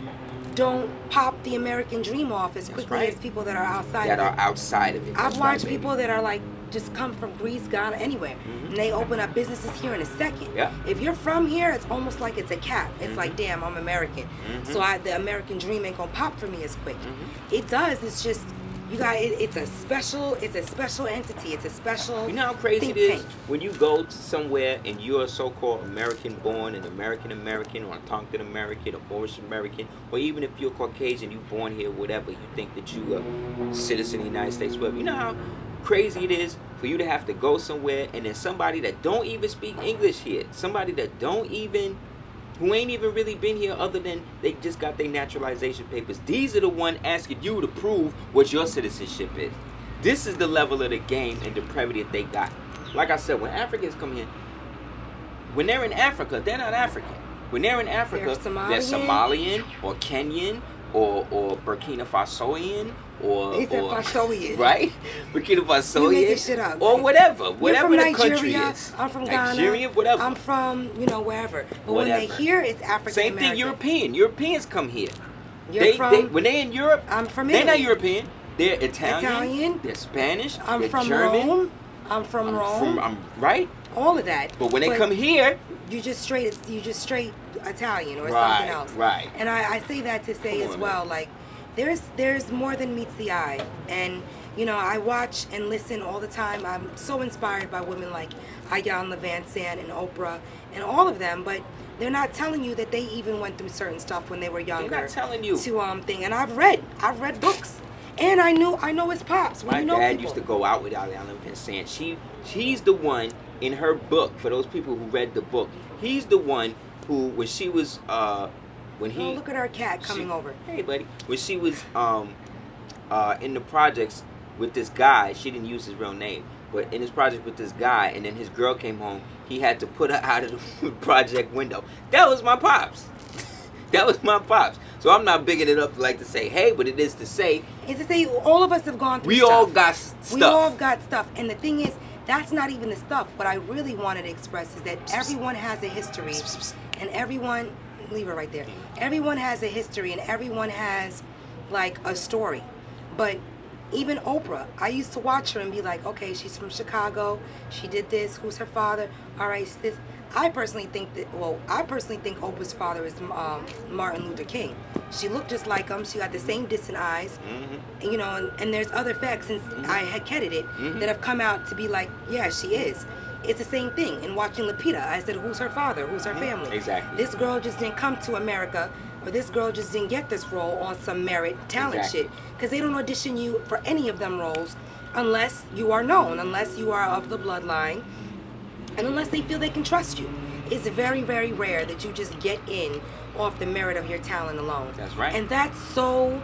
don't pop the American dream off as quickly right. as people that are outside That of are it. outside of it. I've That's watched right, baby. people that are like just come from Greece, Ghana, anywhere, and they open up businesses here in a second. Yeah. If you're from here, it's almost like it's a cap. It's like, damn, I'm American, so the American dream ain't gonna pop for me as quick. It does. It's just you got. It's a special entity. It's a special. You know how crazy think it is tank. when you go to somewhere and you're a so-called American-born, an American-American, or a Tongan-American, or Moorish American, or even if you're Caucasian, you're born here, whatever, you think that you're a citizen of the United States, whatever. You know how crazy it is for you to have to go somewhere and then somebody that don't even speak English here, somebody that who ain't even really been here other than they just got their naturalization papers. These are the one asking you to prove what your citizenship is. This is the level of the game and depravity that they got. Like I said, when Africans come here, when they're in Africa, they're not African. When they're in Africa, they're Somalian or Kenyan or Burkina Fasoian or He said Fasoian. right? Burkina Fasoian. You making shit up. Or whatever. You're Whatever from the Nigeria, country is. I'm from Nigeria, Ghana. whatever. I'm from, wherever. But when Whatever. they hear it's African Same American. thing European. Europeans come here. You're from. When they're in Europe, I'm from they're not Italy. European. They're Italian. Italian. They're Spanish. I'm they're from German. Rome. I'm from Rome. I'm right. All of that. But when they come here, you just straight Italian or Right, something else. right. And I say that to say Come as on, well, man. like there's more than meets the eye. And I watch and listen all the time. I'm so inspired by women like Ayan Levan San and Oprah and all of them, but they're not telling you that they even went through certain stuff when they were younger. They're not telling you. To thing. And I've read books. And I know his pops. My dad used to go out with Ayan Levan San. She's the one in her book, for those people who read the book, he's the one who, when she was look at our cat coming over. Hey, buddy. When she was in the projects with this guy, she didn't use his real name, but in his project with this guy, and then his girl came home, he had to put her out of the project window. That was my pops. That was my pops. So I'm not bigging it up to say, hey, but it is to say. It's to say all of us have gone through we stuff. all got stuff. We all got stuff. And the thing is, that's not even the stuff. What I really wanted to express is that everyone has a history, and everyone, leave it right there. Everyone has a history, and everyone has like a story. But even Oprah, I used to watch her and be like, okay, she's from Chicago. She did this. Who's her father? All right, this. I personally think Oprah's father is Martin Luther King. She looked just like him. She got the same distant eyes. Mm-hmm. And there's other facts since I had headed it that have come out to be like, yeah, she is. It's the same thing. In watching Lupita, I said, who's her father? Who's her family? Exactly. This girl just didn't come to America, or this girl just didn't get this role on some merit talent shit. Because they don't audition you for any of them roles unless you are known, unless you are of the bloodline, and unless they feel they can trust you. It's very, very rare that you just get in off the merit of your talent alone. That's right. And that's so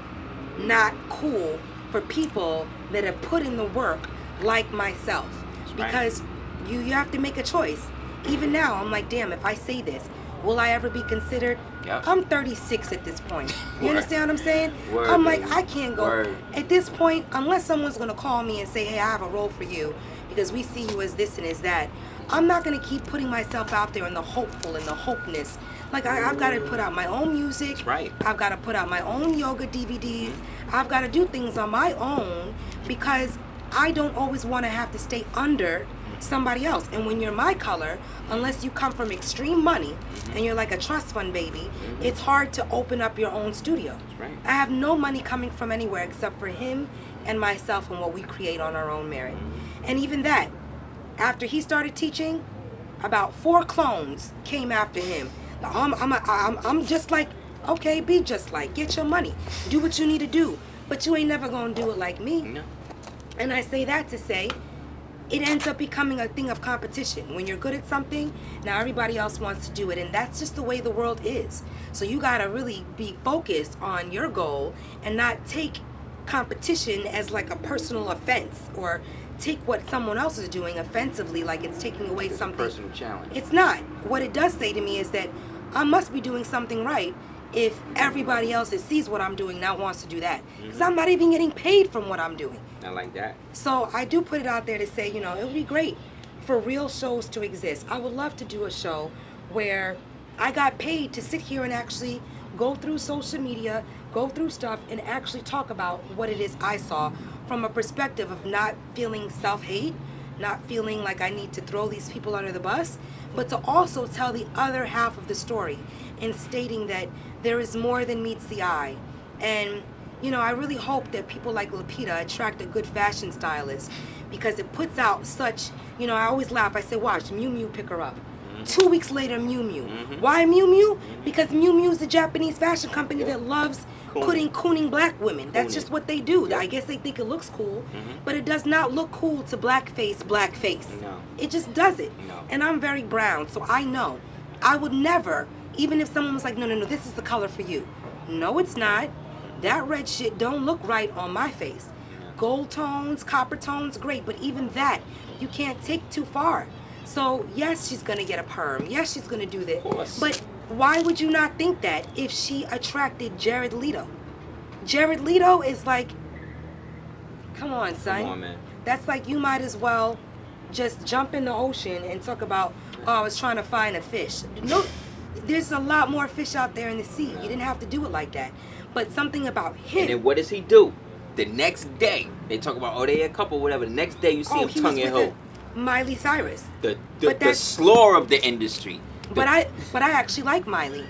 not cool for people that have put in the work like myself. That's because you have to make a choice. Even now, I'm like, damn, if I say this, will I ever be considered? Yep. I'm 36 at this point. You Word. understand what I'm saying? Word, I'm like, baby. I can't go. Word. At this point, unless someone's going to call me and say, hey, I have a role for you because we see you as this and as that, I'm not going to keep putting myself out there in the hopeful and the hopeness. Like, I've got to put out my own music. That's right. I've got to put out my own yoga DVDs. I've got to do things on my own because I don't always want to have to stay under somebody else. And when you're my color, unless you come from extreme money and you're like a trust fund baby, it's hard to open up your own studio. That's right. I have no money coming from anywhere except for him and myself and what we create on our own merit. And even that, after he started teaching, about 4 clones came after him. I'm just like, okay, be just like, get your money, do what you need to do, but you ain't never gonna do it like me. No. And I say that to say, it ends up becoming a thing of competition. When you're good at something, now everybody else wants to do it, and that's just the way the world is. So you gotta really be focused on your goal and not take competition as like a personal offense, or take what someone else is doing offensively, like it's taking away something. Personal challenge. It's not. What it does say to me is that I must be doing something right if everybody else that sees what I'm doing now wants to do that. Because I'm not even getting paid from what I'm doing. I like that. So I do put it out there to say, it would be great for real shows to exist. I would love to do a show where I got paid to sit here and actually go through social media, go through stuff, and actually talk about what it is I saw from a perspective of not feeling self-hate, not feeling like I need to throw these people under the bus, but to also tell the other half of the story and stating that there is more than meets the eye. And, I really hope that people like Lupita attract a good fashion stylist, because it puts out such, I always laugh. I say, watch, Miu Miu pick her up. 2 weeks later, Miu Miu. Why Miu Miu? Because Miu Miu is a Japanese fashion company that loves putting cooning black women. That's just what they do. I guess they think it looks cool, but it does not look cool to blackface. No. It just doesn't. No. And I'm very brown, so I know. I would never, even if someone was like, no, this is the color for you. No, it's not. That red shit don't look right on my face. Gold tones, copper tones, great, but even that, you can't take too far. So, yes, she's going to get a perm. Yes, she's going to do that. Of course. But why would you not think that if she attracted Jared Leto? Jared Leto is like, come on, son. Come on, man. That's like you might as well just jump in the ocean and talk about, I was trying to find a fish. No, there's a lot more fish out there in the sea. You didn't have to do it like that. But something about him. And then what does he do? The next day, they talk about, they a couple, whatever. The next day, you see him tongue and hoe. Miley Cyrus. The But that's- slore of the industry. But I actually like Miley.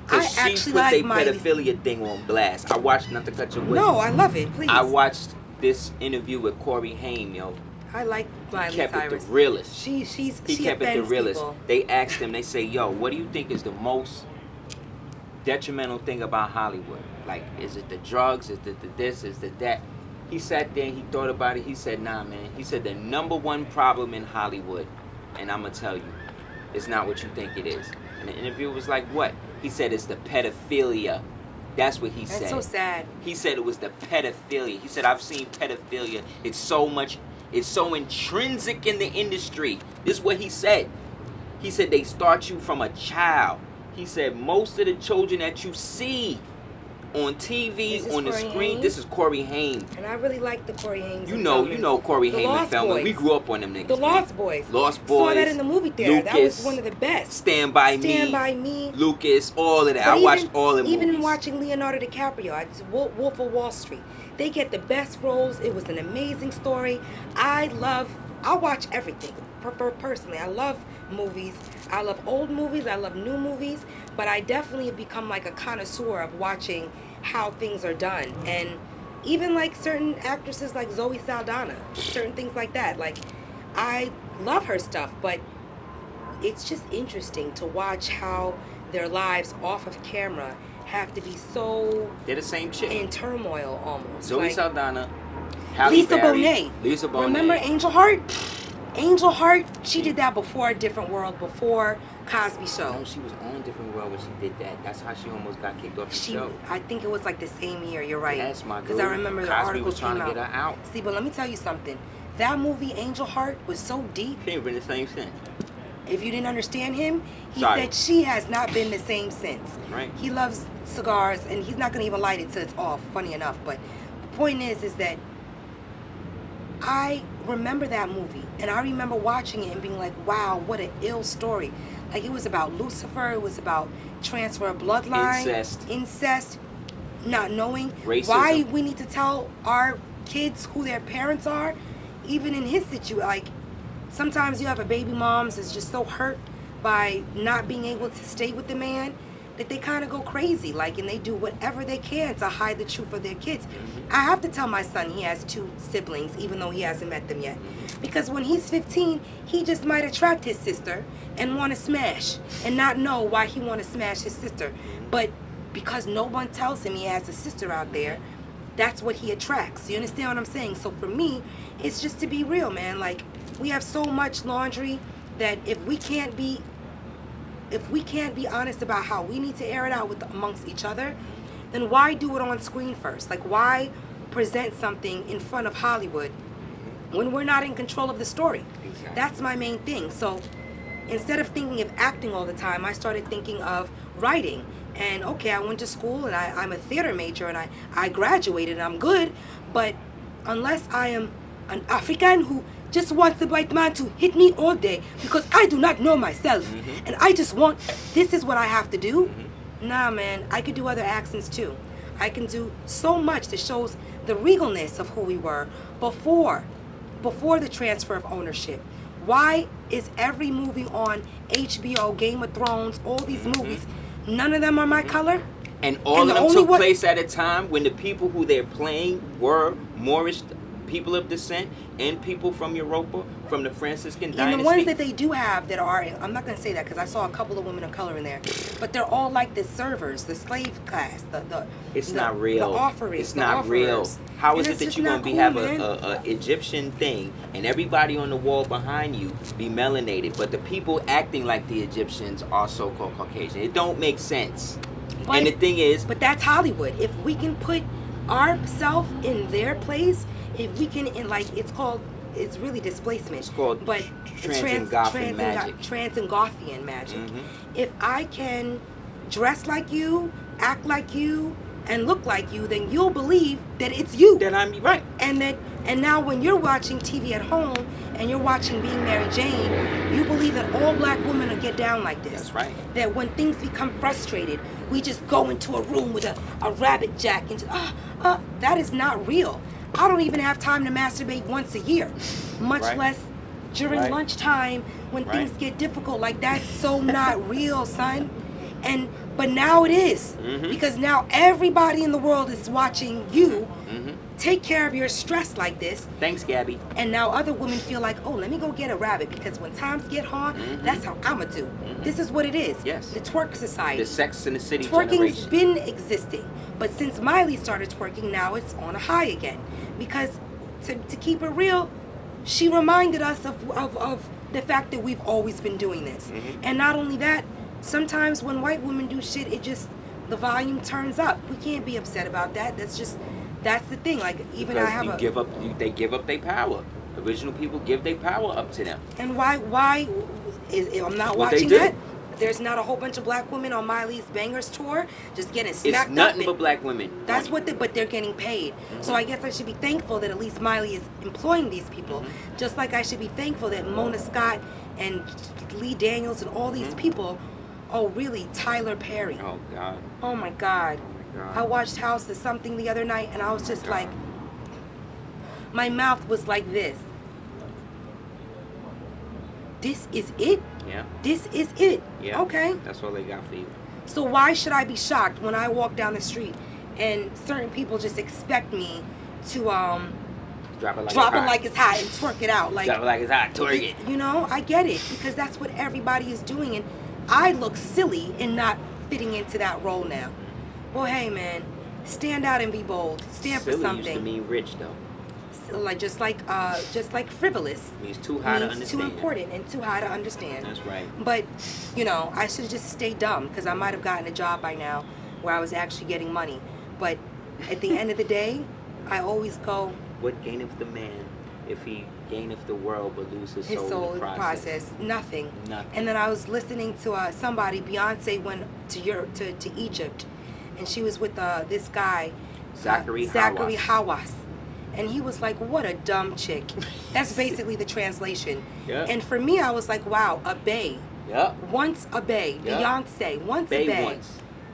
I Cause she actually put like their Miley. pedophilia thing on blast. I watched, not to cut you away. No, I love it. Please. I watched this interview with Corey Haim, yo. I like Miley He kept Cyrus. it the realest. She He kept it the offends realest. people. They asked him, they say, yo, what do you think is the most detrimental thing about Hollywood? Like, is it the drugs? Is it the this? Is it that? He sat there and he thought about it. He said, nah, man. He said the number one problem in Hollywood, and I'm going to tell you, it's not what you think it is. And the interview was like, what? He said it's the pedophilia. That's what he said. That's so sad. He said it was the pedophilia. He said, I've seen pedophilia. It's so intrinsic in the industry. This is what he said. He said they start you from a child. He said most of the children that you see on TV, on the screen, this is Corey Haim. And I really like the Corey Haim. You know Corey Haim and Feldman. We grew up on them niggas. The Lost Boys. Lost Boys. Saw that in the movie theater. Lucas, that was one of the best. Stand By Me. Lucas, all of that. I watched all the movies. Even watching Leonardo DiCaprio, Wolf of Wall Street. They get the best roles. It was an amazing story. I'll watch everything. Personally, I love movies. I love old movies. I love new movies. But I definitely have become like a connoisseur of watching how things are done. And even like certain actresses like Zoe Saldana, certain things like that. Like, I love her stuff, but it's just interesting to watch how their lives off of camera have to be so... They're the same chick. In turmoil almost. Zoe like, Saldana, Halle Lisa Berry, Bonet. Lisa Bonet. Remember Angel Heart? Angel Heart, she did that before A Different World, before Cosby Show. No, she was on Different World when she did that. That's how she almost got kicked off the show. I think it was like the same year, you're right. Yes, my Because I remember the articles was trying came to get her out. See, but let me tell you something. That movie, Angel Heart, was so deep. She ain't been the same since. If you didn't understand him, he said she has not been the same since. Right. He loves cigars, and he's not going to even light it till it's off, funny enough. But the point is that I remember that movie, and I remember watching it and being like, wow, what an ill story. Like, it was about Lucifer, it was about transfer of bloodline. Incest, not knowing racism. Why we need to tell our kids who their parents are. Even in his situation, like, sometimes you have a baby moms that's just so hurt by not being able to stay with the man that they kind of go crazy, like, and they do whatever they can to hide the truth of their kids. I have to tell my son he has 2 siblings, even though he hasn't met them yet. Because when he's 15, he just might attract his sister and want to smash and not know why he want to smash his sister. But because no one tells him he has a sister out there, that's what he attracts. You understand what I'm saying? So for me, it's just to be real, man. Like, we have so much laundry that if we can't be honest about how we need to air it out amongst each other, then why do it on screen first? Like, why present something in front of Hollywood when we're not in control of the story? Exactly. That's my main thing. So instead of thinking of acting all the time, I started thinking of writing. And okay, I went to school and I'm a theater major and I graduated and I'm good, but unless I am an African who just wants the white man to hit me all day because I do not know myself and I just want, this is what I have to do. Nah, man, I could do other accents too. I can do so much that shows the regalness of who we were before the transfer of ownership. Why is every movie on HBO, Game of Thrones, all these movies, none of them are my color? And all of them took place at a time when the people who they're playing were Moorish people of descent and people from Europa, from the Franciscan dynasty. And the ones that they do have that are, I'm not going to say that because I saw a couple of women of color in there, but they're all like the servers, the slave class, it's not real. The offerers. It's not real. How is it that you're going to have a Egyptian thing and everybody on the wall behind you be melanated, but the people acting like the Egyptians are so-called Caucasian? It don't make sense. But, and the thing is... But that's Hollywood. If we can put ourselves in their place, if we can, it's really displacement. It's called Trans-Gothian magic. If I can dress like you, act like you, and look like you, then you'll believe that it's you. That I'm right. And now when you're watching TV at home and you're watching Being Mary Jane, you believe that all black women will get down like this. That's right. That when things become frustrated, we just go into a room with a rabbit jack and just, that is not real. I don't even have time to masturbate once a year, much less during lunchtime when Right. things get difficult. Like, that's so not real, son. But now it is. Because now everybody in the world is watching you take care of your stress like this. Thanks, Gabby. And now other women feel like, oh, let me go get a rabbit, because when times get hard, that's how I'ma do. This is what it is. Yes. The twerk society. The Sex in the City Twerking's generation. been existing, but since Miley started twerking, now it's on a high again. Because to keep it real, she reminded us of the fact that we've always been doing this. And not only that, sometimes when white women do shit, the volume turns up. We can't be upset about that. That's the thing. Like, even Because I have they give up their power. Original people give their power up to them. And why I'm not What they watching do. that. There's not a whole bunch of black women on Miley's Bangers tour just getting It's smacked up. nothing but black women. That's what but they're getting paid. So I guess I should be thankful that at least Miley is employing these people. Just like I should be thankful that Mona Scott and Lee Daniels and all these people. Oh, really? Tyler Perry. Oh, God. Oh my God. God. I watched House of Something the other night, and I was just like, my mouth was like this. This is it? Yeah. This is it? Yeah. Okay. That's all they got for you. So why should I be shocked when I walk down the street and certain people just expect me to Drop it like it's hot and twerk it out? Like, Drop it like it's hot. Twerk it. you know, I get it, because that's what everybody is doing, and I look silly in not fitting into that role now. Well, hey man, stand out and be bold. Stand for Silly something. used to mean rich, though. Like just like frivolous. Means too high to Means understand. too important and too high to understand. That's right. But, you know, I should just stay dumb, because I might have gotten a job by now where I was actually getting money. But at the end of the day, I always go, What gaineth the man if he gaineth the world but lose his soul, soul in the process? nothing. Nothing. And then I was listening to somebody. Beyonce went to Europe, to Egypt, and she was with this guy, Zachary Hawass. And he was like, what a dumb chick. That's basically the translation. Yeah. And for me, I was like, wow, a bae. Yep. Once a bae, Yep. Beyonce, once a Bae bae, once.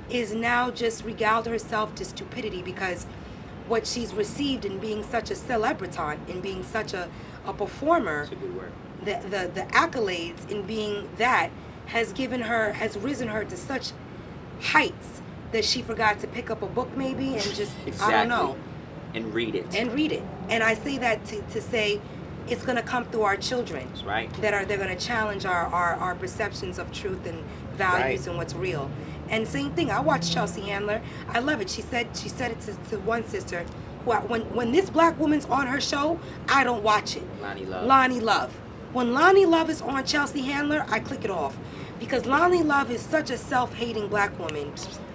is now just regaled herself to stupidity, because what she's received in being such a celebritant, in being such a performer, That's a good word. the accolades in being that has risen her to such heights that she forgot to pick up a book maybe and just, Exactly. I don't know. And read it. And I say that to say it's going to come through our children. That's right. They're going to challenge our perceptions of truth and values Right. and what's real. And same thing, I watched Chelsea Handler. I love it. She said it to one sister. When this black woman's on her show, I don't watch it. Lonnie Love. When Lonnie Love is on Chelsea Handler, I click it off. Because Lonnie Love is such a self-hating black woman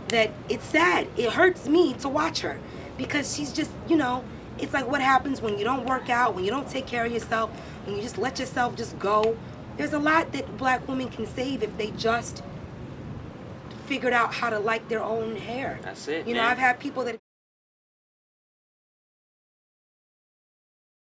that it's sad. It hurts me to watch her. Because she's just, you know, it's like what happens when you don't work out, when you don't take care of yourself, when you just let yourself just go. There's a lot that black women can save if they just figured out how to like their own hair. That's it, You know, man. I've had people that